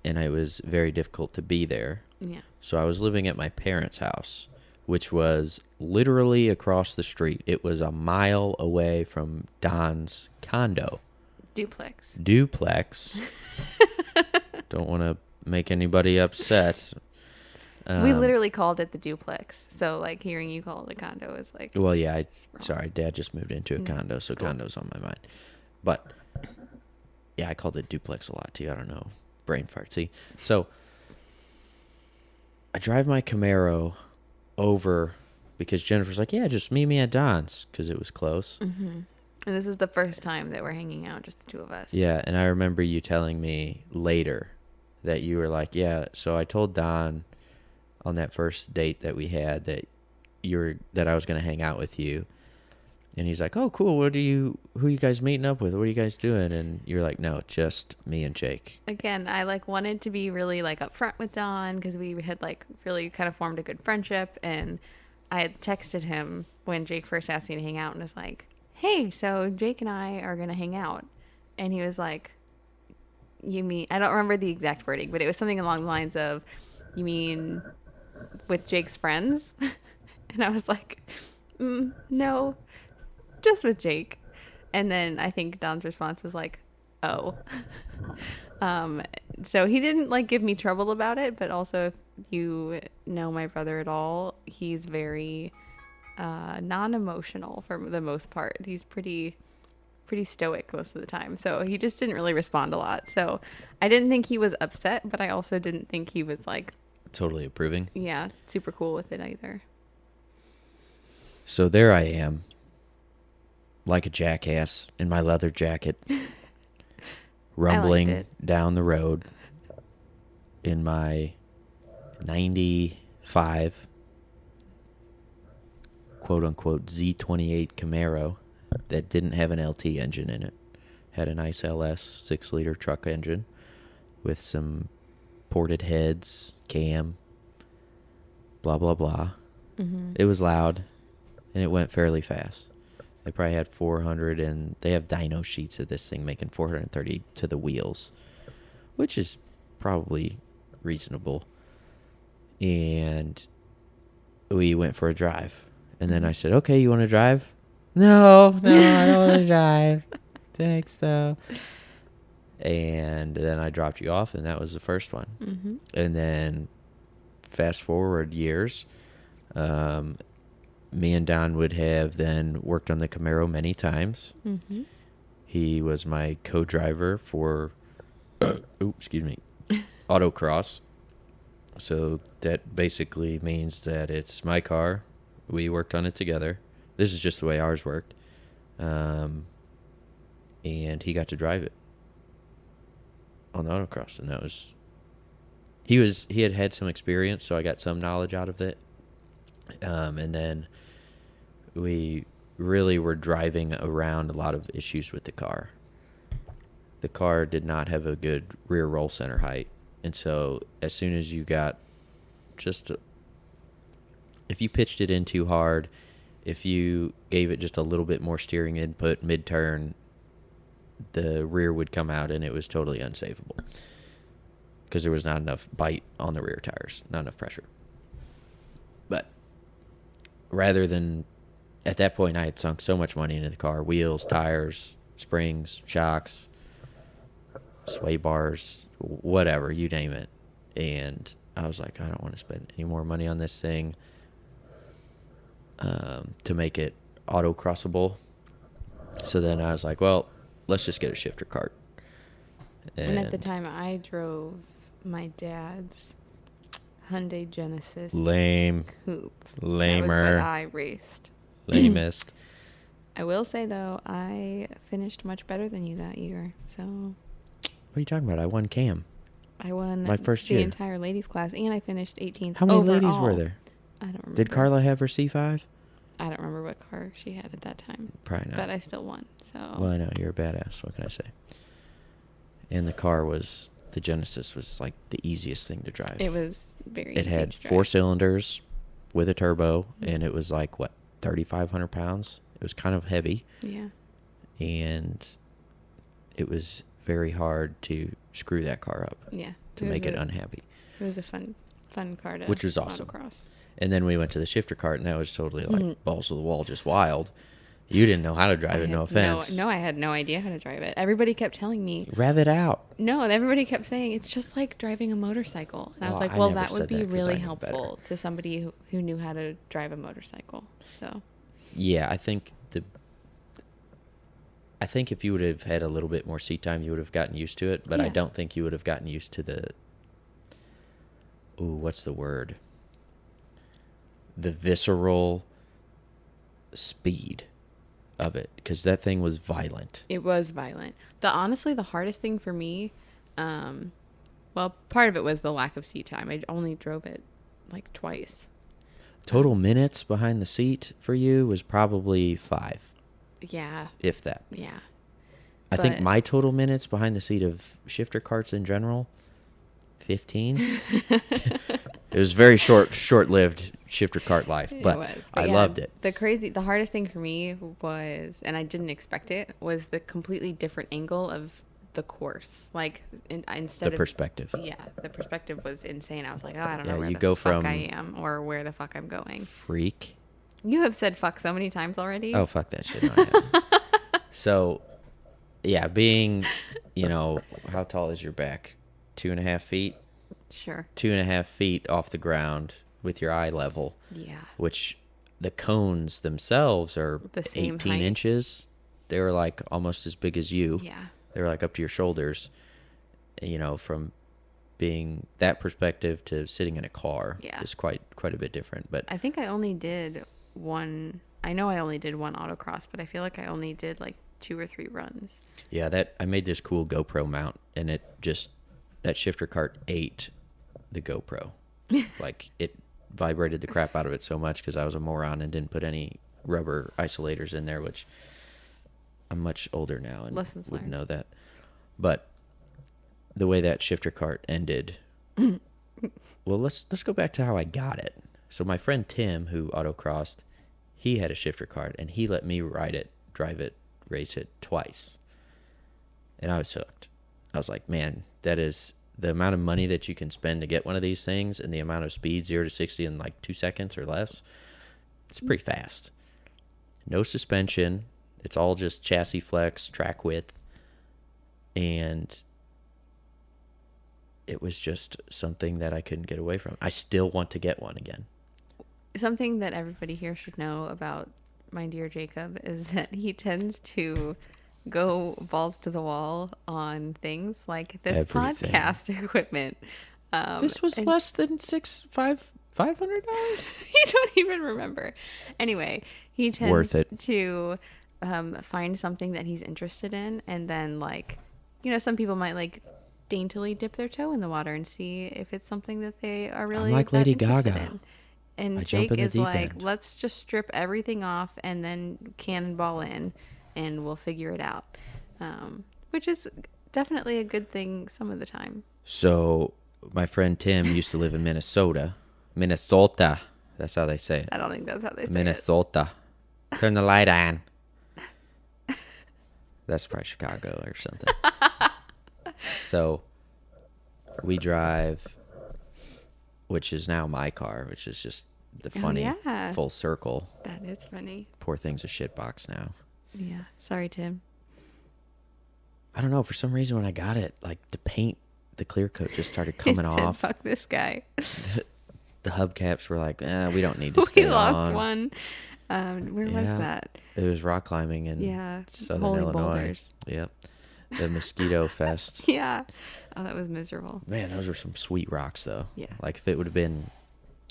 and it was very difficult to be there. Yeah. So I was living at my parents' house, which was literally across the street. It was a mile away from Don's condo. Duplex. Duplex. Don't want to make anybody upset. We literally called it the duplex. So like hearing you call it a condo is like Well, yeah. wrong. Sorry, Dad just moved into a condo, so cool. condo's on my mind. But yeah, I called it duplex a lot too. I don't know, brain fart. See, so I drive my Camaro over because Jennifer's like, "Yeah, just meet me at Don's," because it was close. And this is the first time that we're hanging out, just the two of us. Yeah, and I remember you telling me later that you were like, "Yeah, so I told Don on that first date that we had that I was going to hang out with you." And he's like, "Oh, cool. Who are you guys meeting up with? What are you guys doing?" And you're like, "No, just me and Jake." Again, I like wanted to be really like upfront with Don because we had like really kind of formed a good friendship, and I had texted him when Jake first asked me to hang out and was like, "Hey, so Jake and I are gonna hang out," and he was like, "You mean?" I don't remember the exact wording, but it was something along the lines of, "You mean with Jake's friends?" And I was like, "No, just with Jake." And then I think Don's response was like, "Oh." So he didn't like give me trouble about it, but also you know my brother at all, he's very non-emotional for the most part. He's pretty stoic most of the time. So he just didn't really respond a lot. So I didn't think he was upset, but I also didn't think he was like, Totally approving. yeah, super cool with it either. So there I am, like a jackass in my leather jacket, rumbling down the road in my 95 quote-unquote Z28 Camaro that didn't have an LT engine in it. Had a nice LS 6-liter truck engine with some ported heads, cam, blah, blah, blah. Mm-hmm. It was loud, and it went fairly fast. They probably had 400, and they have dyno sheets of this thing making 430 to the wheels, which is probably reasonable. And we went for a drive. And then I said, okay, you want to drive? No, I don't want to drive. Thanks, though. And then I dropped you off, and that was the first one. Mm-hmm. And then fast forward years, me and Don would have then worked on the Camaro many times. Mm-hmm. He was my co-driver for, autocross. So that basically means that it's my car. We worked on it together. This is just the way ours worked. And he got to drive it on the autocross, and that was he had some experience, so I got some knowledge out of it. And then we really were driving around a lot of issues with the car. The car did not have a good rear roll center height, and so as soon as you got if you pitched it in too hard, if you gave it just a little bit more steering input mid-turn, the rear would come out, and it was totally unsavable because there was not enough bite on the rear tires, not enough pressure. But rather than, at that point, I had sunk so much money into the car: wheels, tires, springs, shocks, sway bars, whatever, you name it. And I was like, I don't want to spend any more money on this thing to make it autocrossable. So then I was like, well, let's just get a shifter cart. And at the time, I drove my dad's Hyundai Genesis Lame. coupe. Lamer. That was what I raced. Lamest. I will say, though, I finished much better than you that year. So What are you talking about? I won CAM. I won my first the year. entire ladies class, and I finished 18th. How many overall. ladies were there? I don't remember. Did Carla have her C5? I don't remember what car she had at that time. Probably not. But I still won. So. Well, I know. You're a badass. What can I say? And the car the Genesis was like the easiest thing to drive. It was very It easy had to drive. 4 cylinders with a turbo, and it was like, 3,500 pounds? It was kind of heavy. Yeah. And it was very hard to screw that car up. Yeah. To make it unhappy. It was a fun car to Which was awesome. autocross. And then we went to the shifter cart, and that was totally like balls to the wall, just wild. You didn't know how to drive it, no offense. No, I had no idea how to drive it. Everybody kept telling me. Rev it out. No, everybody kept saying, it's just like driving a motorcycle. And I was like, well, that would be really helpful to somebody who knew how to drive a motorcycle. So. Yeah, I think if you would have had a little bit more seat time, you would have gotten used to it. But yeah. I don't think you would have gotten used to what's the word? The visceral speed of it, because that thing was violent. It was violent. Honestly, the hardest thing for me, well, part of it was the lack of seat time. I only drove it like twice. Total minutes behind the seat for you was probably 5. Yeah. If that. Yeah. I think my total minutes behind the seat of shifter carts in general, 15. It was very short-lived shifter cart life, but I loved it. The hardest thing for me was, and I didn't expect it, was the completely different angle of the course. Like instead of the perspective. Yeah, the perspective was insane. I was like, I don't know where you the go fuck from I am or where the fuck I'm going. Freak. You have said fuck so many times already. Oh, fuck that shit. No, I haven't. So, yeah, being, how tall is your back? 2.5 feet? Sure. 2.5 feet off the ground with your eye level. Yeah. Which the cones themselves are The same 18 height. inches. They were like almost as big as you. Yeah. They were like up to your shoulders. You know, from being that perspective to sitting in a car is quite a bit different. But I think I only did one. I know I only did one autocross, but I feel like I only did like 2 or 3 runs. yeah, that I made this cool GoPro mount, and it just, that shifter cart ate the GoPro. Like, it vibrated the crap out of it so much because I was a moron and didn't put any rubber isolators in there, which I'm much older now and Lessons wouldn't learned. know that. But the way that shifter cart ended, well, let's go back to how I got it. So my friend Tim, who autocrossed, he had a shifter cart, and he let me ride it, drive it, race it twice. And I was hooked. I was like, man, that is the amount of money that you can spend to get one of these things, and the amount of speed, 0 to 60 in like 2 seconds or less. It's pretty fast. No suspension. It's all just chassis flex, track width. And it was just something that I couldn't get away from. I still want to get one again. Something that everybody here should know about my dear Jacob is that he tends to go balls to the wall on things like this Everything. podcast equipment. This was less than $500. You don't even remember. Anyway, he tends Worth it. to find something that he's interested in, and then, like, you know, some people might like daintily dip their toe in the water and see if it's something that they are really like that Lady interested Gaga. in. And I jump Jake in the is deep like, end. let's just strip everything off and then cannonball in, and we'll figure it out. Which is definitely a good thing some of the time. So my friend Tim used to live in Minnesota. Minnesota. That's how they say it. I don't think that's how they say Minnesota. Turn the light on. That's probably Chicago or something. So we drive, which is now my car, which is just the funny full circle. That is funny. Poor thing's a shitbox now. Yeah. Sorry, Tim. I don't know. For some reason, when I got it, like the paint, the clear coat just started coming He said, off. fuck this guy. The hubcaps were like, we don't need to We stay lost on. one. Where was that? It was rock climbing in Southern Holy Illinois. Boulders. Yep. The Mosquito Fest. Yeah. Oh, that was miserable. Man, those were some sweet rocks, though. Yeah. Like, if it would have been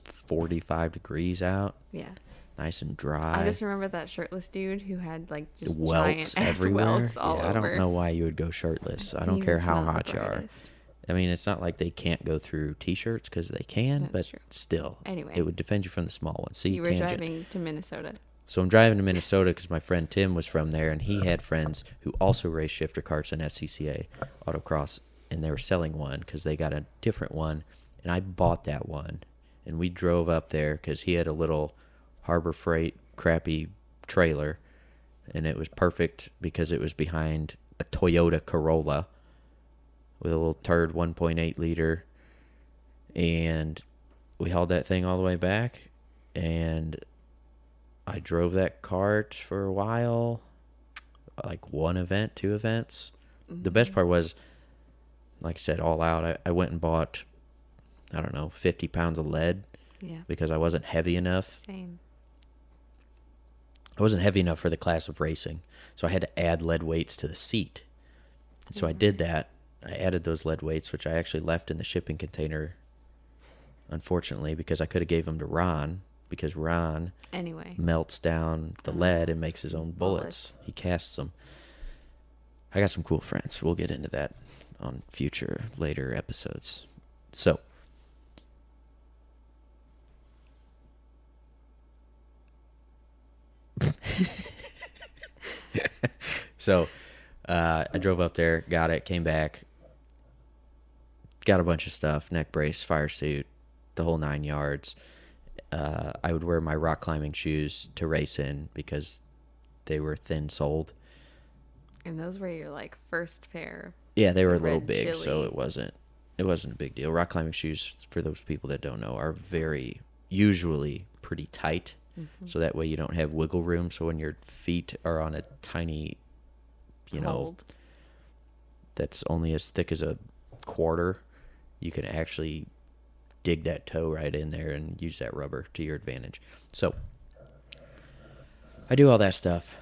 45 degrees out, Yeah. nice and dry. I just remember that shirtless dude who had like just welts giant ass everywhere. welts all over. I don't know why you would go shirtless. I don't He care was how not the hot you are. brightest. I mean, it's not like they can't go through T-shirts because they can, That's but true. still, Anyway. it would defend you from the small ones. See, You were driving to Minnesota. So I'm driving to Minnesota because my friend Tim was from there, and he had friends who also raced shifter carts in SCCA autocross, and they were selling one because they got a different one, and I bought that one, and we drove up there because he had a little Harbor Freight crappy trailer, and it was perfect because it was behind a Toyota Corolla with a little turd 1.8 liter, and we hauled that thing all the way back, and I drove that cart for a while, like 1 event, 2 events. Mm-hmm. The best part was, like I said, all out, I went and bought, I don't know, 50 pounds of lead. Yeah. Because I wasn't heavy enough. Same. I wasn't heavy enough for the class of racing. So I had to add lead weights to the seat. And so I did that. I added those lead weights, which I actually left in the shipping container, unfortunately, because I could have gave them to Ron. Because Ron melts down the lead and makes his own bullets. He casts them. I got some cool friends. We'll get into that on later episodes. So, I drove up there, got it, came back, got a bunch of stuff, neck brace, fire suit, the whole 9 yards. I would wear my rock climbing shoes to race in because they were thin-soled. And those were your like first pair. Yeah, they were a little big, chili. so it wasn't a big deal. Rock climbing shoes, for those people that don't know, are usually pretty tight. Mm-hmm. So that way you don't have wiggle room. So when your feet are on a tiny, that's only as thick as a quarter, you can actually dig that toe right in there and use that rubber to your advantage. So I do all that stuff.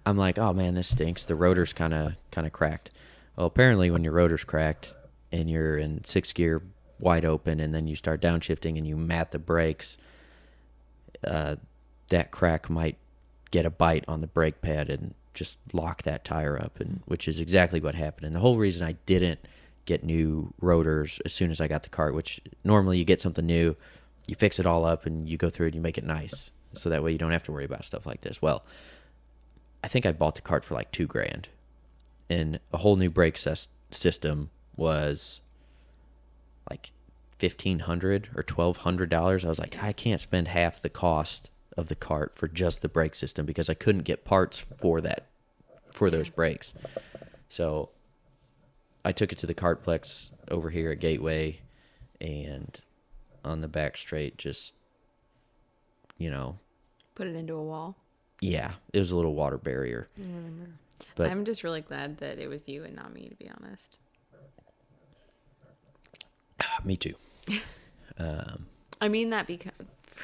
I'm like, oh man, this stinks. The rotor's kind of cracked. Well, apparently when your rotor's cracked and you're in 6th gear wide open and then you start downshifting and you mat the brakes, that crack might get a bite on the brake pad and just lock that tire up, and which is exactly what happened. And the whole reason I didn't get new rotors as soon as I got the cart, which normally you get something new, you fix it all up and you go through it and you make it nice, so that way you don't have to worry about stuff like this. Well, I think I bought the cart for like $2,000, and a whole new brake system was like $1,500 or $1,200. I was like, I can't spend half the cost of the cart for just the brake system, because I couldn't get parts for those brakes. So I took it to the Cartplex over here at Gateway, and on the back straight, just, Put it into a wall. Yeah, it was a little water barrier. I remember. But I'm just really glad that it was you and not me, to be honest. Me too. I mean that because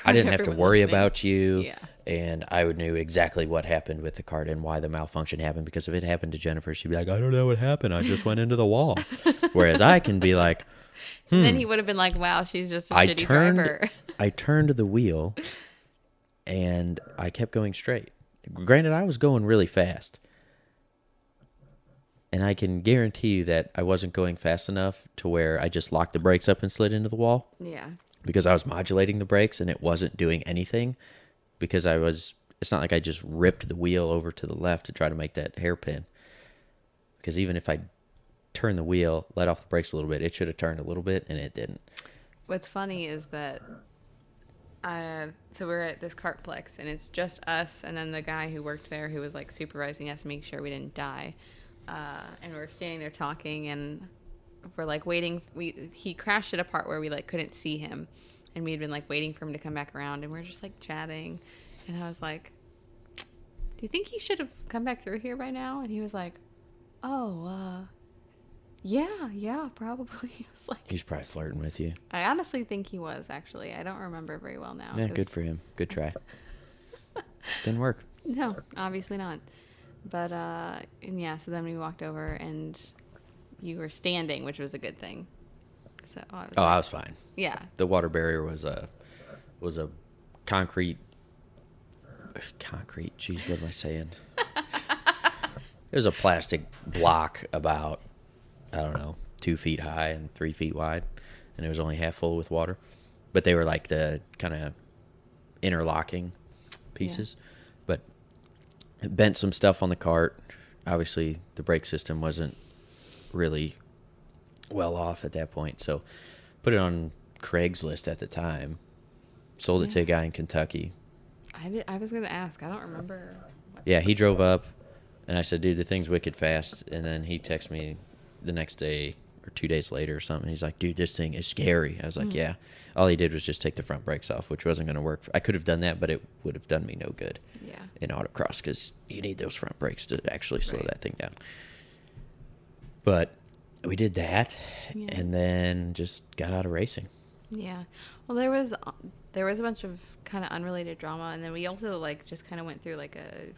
I didn't have to worry about you, Yeah. and I knew exactly what happened with the cart and why the malfunction happened, because if it happened to Jennifer, she'd be like, I don't know what happened. I just went into the wall. Whereas I can be like, And then he would have been like, wow, she's just a shitty driver. I turned the wheel, and I kept going straight. Granted, I was going really fast. And I can guarantee you that I wasn't going fast enough to where I just locked the brakes up and slid into the wall. Yeah. Because I was modulating the brakes and it wasn't doing anything, because it's not like I just ripped the wheel over to the left to try to make that hairpin. Because even if I turned the wheel, let off the brakes a little bit, it should have turned a little bit, and it didn't. What's funny is that so we're at this Cartplex, and it's just us and then the guy who worked there who was like supervising us to make sure we didn't die. And we're standing there talking, and we're like waiting. He crashed at a part where we like couldn't see him, and we had been like waiting for him to come back around, and we're just like chatting. And I was like, "Do you think he should have come back through here by now?" And he was like, "Oh, yeah, probably." I was like, He's probably flirting with you. I honestly think he was, actually. I don't remember very well now. Yeah, good for him. Good try. Didn't work. No, obviously not. But, and yeah, so then we walked over, and you were standing, which was a good thing. So I was fine. Yeah. The water barrier was a concrete. Jeez, what am I saying? It was a plastic block about, I don't know, 2 feet high and 3 feet wide, and it was only half full with water. But they were like the kind of interlocking pieces. Yeah. But it bent some stuff on the cart. Obviously, the brake system wasn't really well off at that point. So put it on Craigslist at the time. Sold it to a guy in Kentucky. I was going to ask. I don't remember. Yeah, he drove up, and I said, dude, the thing's wicked fast. And then he texted me the next day or 2 days later or something. He's like, dude, this thing is scary. I was like, yeah. All he did was just take the front brakes off, which wasn't going to work. I could have done that, but it would have done me no good in autocross, because you need those front brakes to actually slow that thing down. But we did that, and then just got out of racing. Yeah. Well, there was a bunch of kind of unrelated drama, and then we also like just kind of went through like a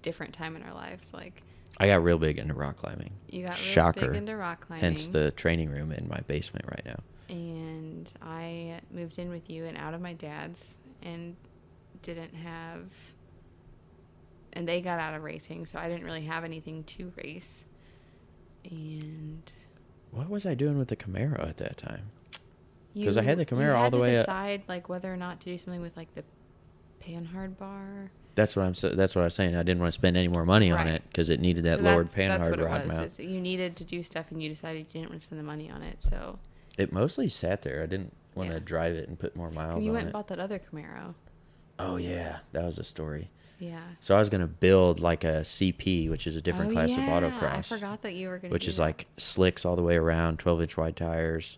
different time in our lives. Like, I got real big into rock climbing. You got real big into rock climbing. Hence the training room in my basement right now. And I moved in with you and out of my dad's, and and they got out of racing, so I didn't really have anything to race. And what was I doing with the Camaro at that time? Because I had the Camaro all the way up. You had to decide like whether or not to do something with like the Panhard bar. That's what I was saying. I didn't want to spend any more money on it because it needed that lowered Panhard rod mount. You needed to do stuff, and you decided you didn't want to spend the money on it. So it mostly sat there. I didn't want to drive it and put more miles on it. You went and bought that other Camaro. Oh yeah, that was a story. Yeah. So I was going to build like a CP, which is a different class of autocross. I forgot that you were going to. Which is like slicks all the way around, 12-inch wide tires,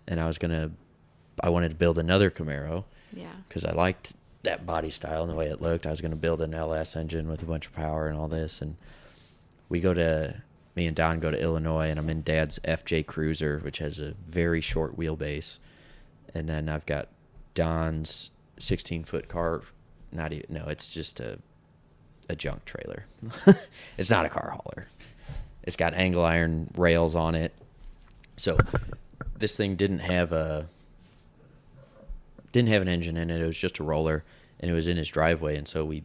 and I wanted to build another Camaro. Yeah. Because I liked that body style and the way it looked. I was going to build an LS engine with a bunch of power and all this, and we go to me and Don go to Illinois, and I'm in Dad's FJ Cruiser, which has a very short wheelbase. And then I've got Don's 16-foot car. Not even, no, it's just a junk trailer. It's not a car hauler. It's got angle iron rails on it. So this thing didn't have an engine in it. It was just a roller, and it was in his driveway, and so we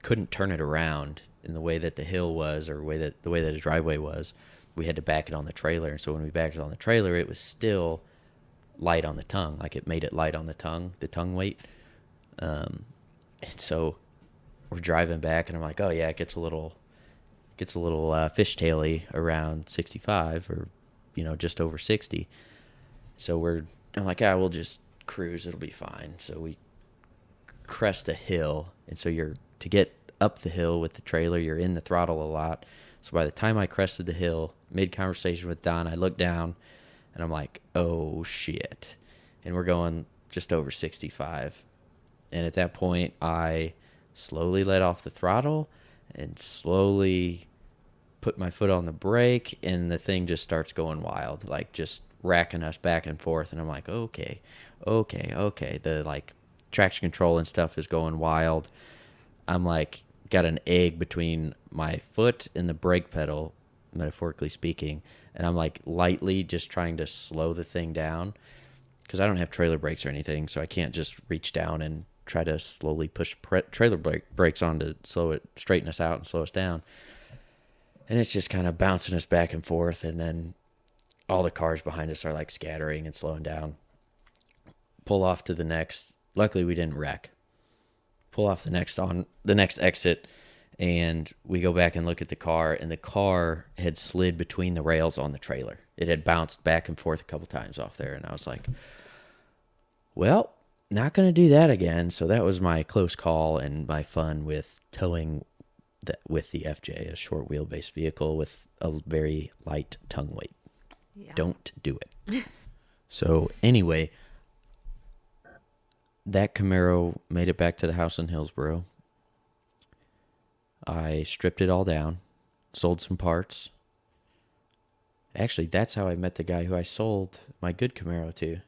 couldn't turn it around in the way that the hill was, or the way that his driveway was. We had to back it on the trailer, and so when we backed it on the trailer, it was still light on the tongue. Like, it made it light on the tongue weight. And so we're driving back, and I'm like, oh yeah, it gets a little fishtaily around 65, or just over 60. So I'm like, we'll just cruise, it'll be fine. So we crest a hill, and so to get up the hill with the trailer, you're in the throttle a lot. So by the time I crested the hill, mid conversation with Don, I looked down, and I'm like, oh shit. And we're going just over 65. And at that point, I slowly let off the throttle and slowly put my foot on the brake, and the thing just starts going wild, like just racking us back and forth. And I'm like, okay. The like traction control and stuff is going wild. I'm like, got an egg between my foot and the brake pedal, metaphorically speaking, and I'm like lightly just trying to slow the thing down, because I don't have trailer brakes or anything, so I can't just reach down and try to slowly push trailer brakes on to straighten us out and slow us down. And it's just kind of bouncing us back and forth, and then all the cars behind us are like scattering and slowing down. Pull off to the next. Luckily, we didn't wreck. Pull off the next exit, and we go back and look at the car, and the car had slid between the rails on the trailer. It had bounced back and forth a couple times off there, and I was like, well, not going to do that again. So that was my close call and my fun with towing with the FJ, a short wheelbase vehicle with a very light tongue weight. Yeah. Don't do it. So anyway, that Camaro made it back to the house in Hillsboro. I stripped it all down, sold some parts. Actually, that's how I met the guy who I sold my good Camaro to.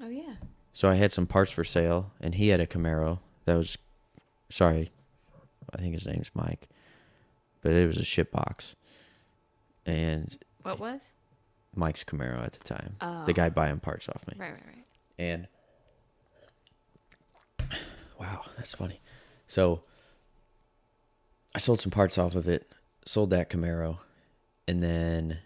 Oh, yeah. So I had some parts for sale, and he had a Camaro that was, I think his name's Mike, but it was a ship box. And what was? Mike's Camaro at the time. Oh. The guy buying parts off me. Right. And wow, that's funny. So I sold some parts off of it, sold that Camaro, and then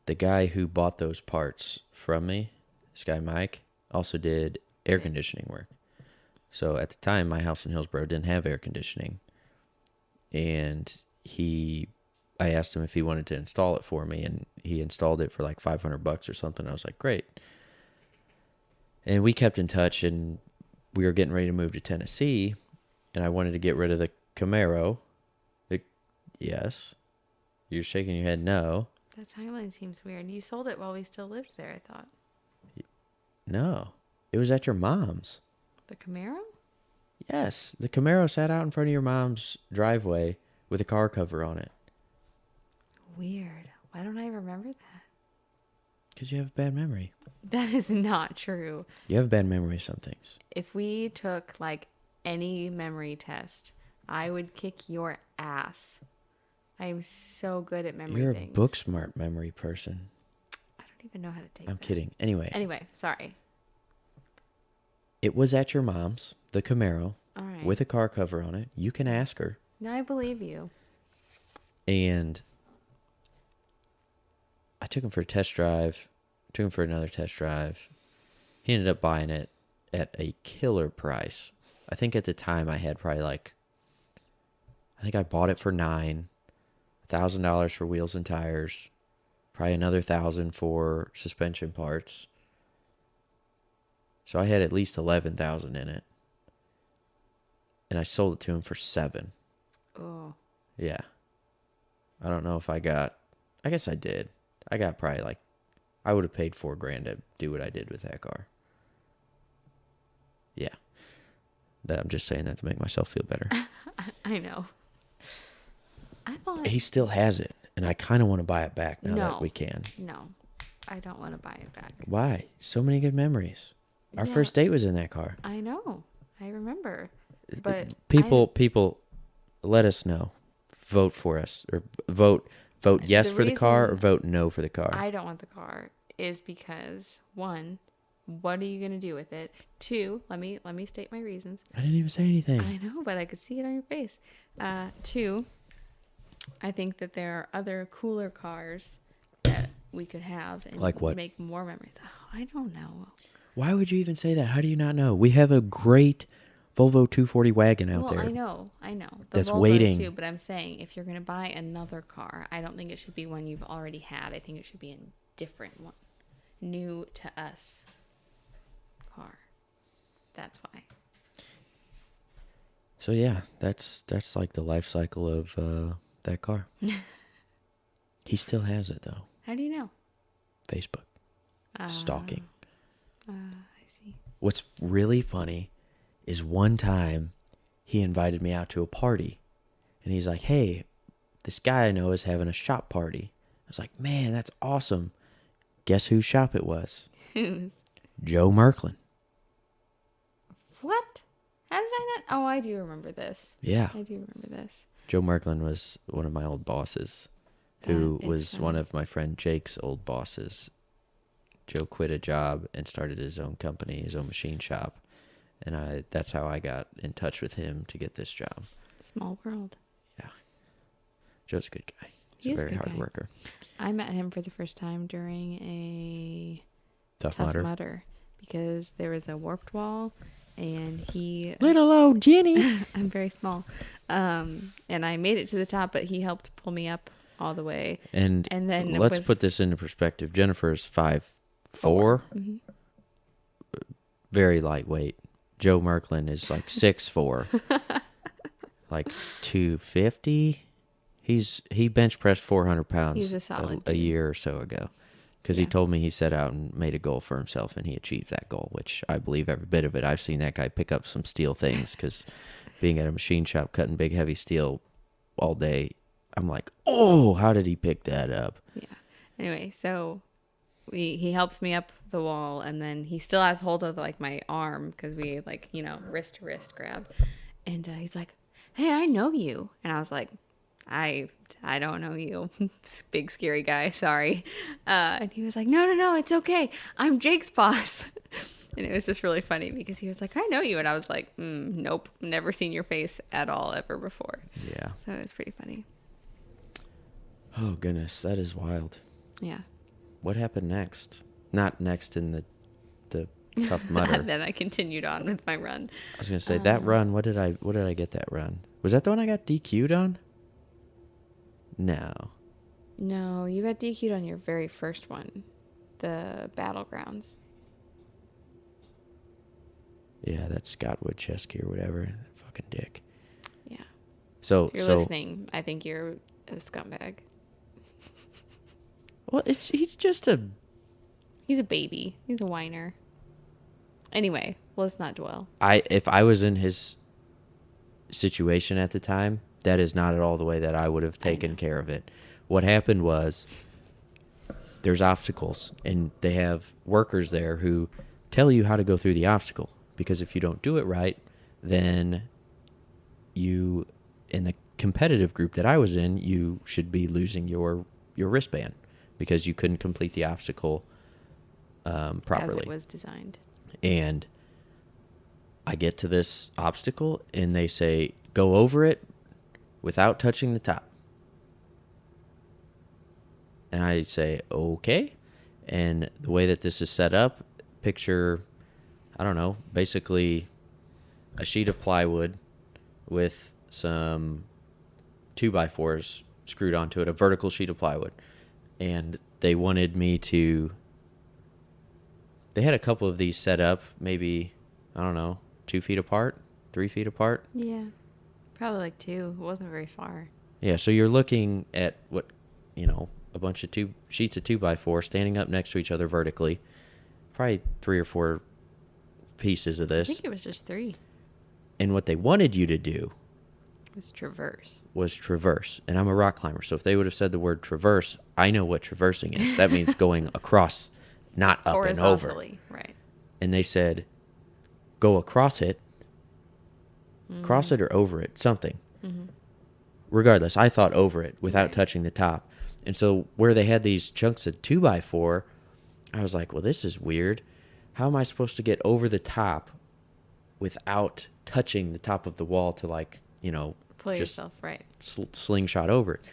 the guy who bought those parts from me, this guy Mike, also did air conditioning work. So at the time, my house in Hillsboro didn't have air conditioning, and I asked him if he wanted to install it for me, and he installed it for like $500 or something. I was like, great. And we kept in touch, and we were getting ready to move to Tennessee, and I wanted to get rid of the Camaro. Yes. You're shaking your head no. The timeline seems weird. You sold it while we still lived there, I thought. No. It was at your mom's. The Camaro? Yes. The Camaro sat out in front of your mom's driveway with a car cover on it. Weird. Why don't I remember that? Because you have a bad memory. That is not true. You have a bad memory of some things. If we took like any memory test, I would kick your ass. I am so good at memory You're things. a book smart memory person. I don't even know how to take I'm that. kidding. Anyway, sorry. It was at your mom's, the Camaro, all right, with a car cover on it. You can ask her. No, I believe you. And I took him for a test drive, took him for another test drive. He ended up buying it at a killer price. I think at the time I had probably I bought it for $9,000 for wheels and tires, probably another $1,000 for suspension parts. So I had at least $11,000 in it. And I sold it to him for $7,000. Oh. Yeah. I don't know if I guess I did. I got probably I would have paid $4,000 to do what I did with that car. Yeah. I'm just saying that to make myself feel better. I know. thought. He still has it, and I kind of want to buy it back now that No. we can. No, I don't want to buy it back. Why? So many good memories. Our Yeah. first date was in that car. I know. I remember. But People, let us know. Vote for us, or vote yes for the car, or vote no for the car. I don't want the car is because, one, what are you going to do with it? Two, let me state my reasons. I didn't even say anything. I know, but I could see it on your face. Two, I think that there are other cooler cars that we could have and like what? Make more memories. Oh, I don't know. Why would you even say that? How do you not know? We have a great Volvo 240 wagon out there. I know. That's Volvo waiting. Too, but I'm saying if you're going to buy another car, I don't think it should be one you've already had. I think it should be a different one. New to us car. That's why. So yeah, that's like the life cycle of that car. He still has it though. How do you know? Facebook. Stalking. I see. What's really funny is one time he invited me out to a party, and he's like, hey, this guy I know is having a shop party. I was like, man, that's awesome. Guess whose shop it was? Whose? Joe Merklin. What? How did I not? Oh, I do remember this. Yeah. I do remember this. Joe Merklin was one of my old bosses, who was funny. one of my friend Jake's old bosses. Joe quit a job and started his own company, his own machine shop. And that's how I got in touch with him to get this job. Small world. Yeah. Joe's a good guy. He He's is a very a good hard guy. worker. I met him for the first time during a Tough Tough Mudder. Mudder because there was a warped wall and he... Little old Jenny. I'm very small. And I made it to the top, but he helped pull me up all the way. And then let's put this into perspective. Jennifer is 5'4". Mm-hmm. Very lightweight. Joe Merklin is like 6'4", like 250. He bench pressed 400 pounds He's a solid a dude. year or so ago, because he told me he set out and made a goal for himself, and he achieved that goal, which I believe every bit of it. I've seen that guy pick up some steel things, because being at a machine shop cutting big heavy steel all day, I'm like, oh, how did he pick that up? Yeah. Anyway, so he helps me up the wall, and then he still has hold of like my arm because we like wrist to wrist grab, and he's like, "Hey, I know you," and I was like, I don't know you, big scary guy, sorry. And he was like, no, it's okay, I'm Jake's boss. And it was just really funny because he was like, I know you, and I was like, nope, never seen your face at all ever before. Yeah. So it was pretty funny. Oh goodness, that is wild. Yeah. What happened next? Not next in the Tough Mudder. And then I continued on with my run. I was gonna say that run. What did I get that run? Was that the one I got DQ'd on? No. No, you got DQ'd on your very first one, the Battlegrounds. Yeah, that's Scott Woodchesky or whatever. That fucking dick. Yeah. So If you're listening, I think you're a scumbag. Well, he's just a. He's a baby. He's a whiner. Anyway, let's not dwell. If I was in his situation at the time, that is not at all the way that I would have taken care of it. What happened was, there's obstacles, and they have workers there who tell you how to go through the obstacle, because if you don't do it right, then you, in the competitive group that I was in, you should be losing your wristband because you couldn't complete the obstacle properly. As it was designed. And I get to this obstacle, and they say, go over it without touching the top. And I say, okay. And the way that this is set up, picture, I don't know, basically a sheet of plywood with some 2x4s screwed onto it, a vertical sheet of plywood. And they wanted me to, they had a couple of these set up, maybe, I don't know, 2 feet apart, 3 feet apart. Yeah. Probably like 2. It wasn't very far. Yeah, so you're looking at what, a bunch of sheets of 2x4 standing up next to each other vertically. Probably 3 or 4 pieces of this. I think it was just 3. And what they wanted you to do was traverse. was traverse. And I'm a rock climber. So if they would have said the word traverse, I know what traversing is. That means going across, not up and over. Horizontally, right. And they said, go across it, cross it or over it, something. Regardless, I thought over it without touching the top. And so where they had these chunks of 2x4, I was like, well, this is weird. How am I supposed to get over the top without touching the top of the wall to, like, you know, Pull just yourself, right. slingshot over it?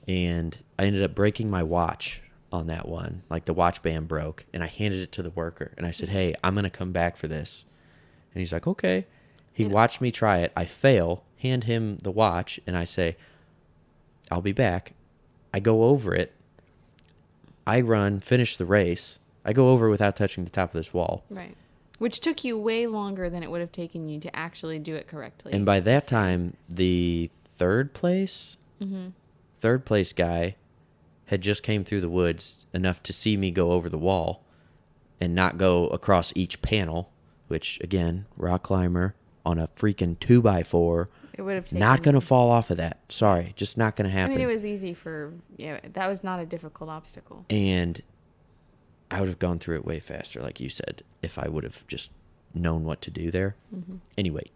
And I ended up breaking my watch on that one. Like, the watch band broke, and I handed it to the worker. And I said, hey, I'm going to come back for this. And he's like, okay. He watched me try it. I fail, hand him the watch, and I say, I'll be back. I go over it. I run, finish the race. I go over without touching the top of this wall. Right. Which took you way longer than it would have taken you to actually do it correctly. And by that time, the third place guy had just came through the woods enough to see me go over the wall and not go across each panel, which, again, rock climber on a freaking 2x4. It would have taken... Not going to fall off of that. Sorry, just not going to happen. I mean, it was easy for... Yeah, that was not a difficult obstacle. And I would have gone through it way faster, like you said, if I would have just known what to do there. Anyway,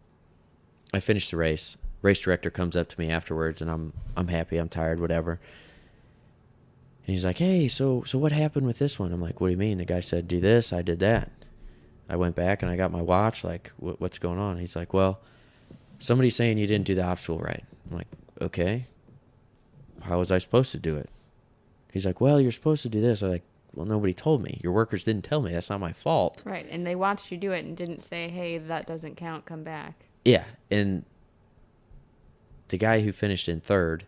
I finished the race. Race director comes up to me afterwards, and I'm happy, I'm tired, whatever. And he's like, hey, so what happened with this one? I'm like, what do you mean? The guy said, do this, I did that. I went back and I got my watch, like, what's going on? He's like, well, somebody's saying you didn't do the obstacle right. I'm like, okay. How was I supposed to do it? He's like, well, you're supposed to do this. I'm like, well, nobody told me. Your workers didn't tell me. That's not my fault. Right, and they watched you do it and didn't say, hey, that doesn't count, come back. Yeah, and the guy who finished in third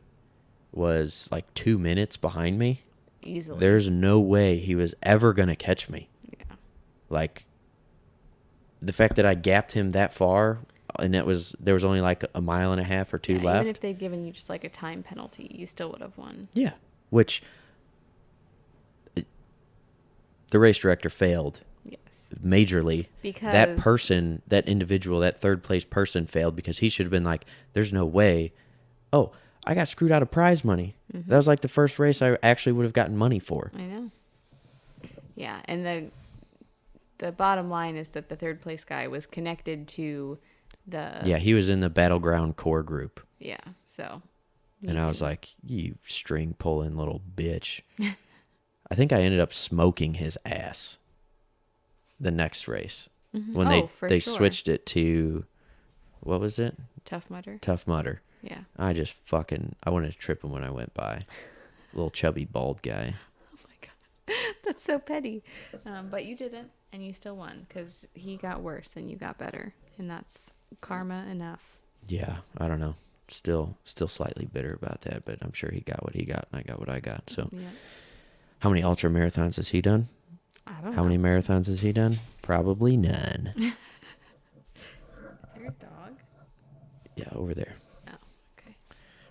was like 2 minutes behind me. Easily. There's no way he was ever going to catch me. Yeah. Like, the fact that I gapped him that far, and there was only like a mile and a half or two left. Even if they'd given you just like a time penalty, you still would have won. Yeah, which the race director failed. Yes. Majorly. Because that individual, that third place person failed because he should have been like, there's no way. Oh, I got screwed out of prize money. That was like the first race I actually would have gotten money for. I know. Yeah, and the bottom line is that the third place guy was connected to the... Yeah, he was in the Battleground core group. Yeah, so... And I was like, you string pulling little bitch. I think I ended up smoking his ass the next race. When they switched it to, what was it? Tough Mudder. Tough Mudder. Yeah. I wanted to trip him when I went by. Little chubby bald guy. Oh my God. That's so petty. But you didn't, and you still won because he got worse and you got better. And that's karma enough. Yeah, I don't know. Still slightly bitter about that, but I'm sure he got what he got and I got what I got. So, yeah. How many ultra marathons has he done? I don't know. How many marathons has he done? Probably none. Is there a dog? Yeah, over there. Oh, okay.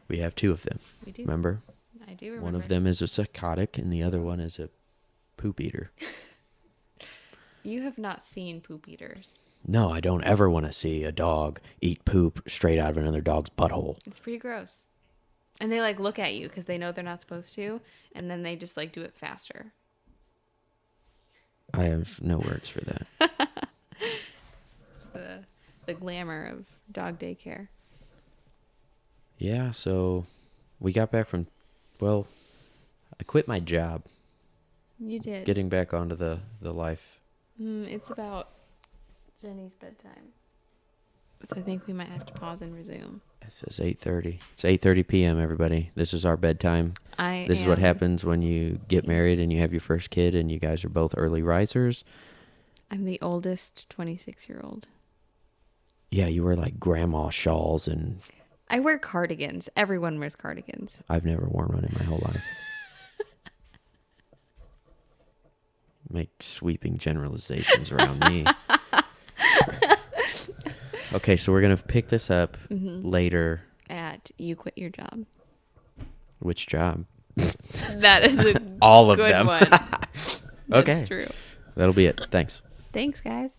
We have two of them. We do. Remember? I do remember. One of them is a psychotic and the other one is a poop eater. You have not seen poop eaters. No, I don't ever want to see a dog eat poop straight out of another dog's butthole. It's pretty gross. And they like look at you because they know they're not supposed to, and then they just like do it faster. I have no words for that. It's the glamour of dog daycare. Yeah, so we got back from, well, I quit my job. You did. Getting back onto the life. It's about Jenny's bedtime. So I think we might have to pause and resume. It says 8:30. It's 8:30 p.m., everybody. This is our bedtime. This is what happens when you get married and you have your first kid and you guys are both early risers. I'm the oldest 26-year-old. Yeah, you wear like grandma shawls and... I wear cardigans. Everyone wears cardigans. I've never worn one in my whole life. Make sweeping generalizations around me. Okay, so we're going to pick this up later. At You Quit Your Job. Which job? That is a all of good them. one. Okay. That's true. That'll be it. Thanks. Thanks, guys.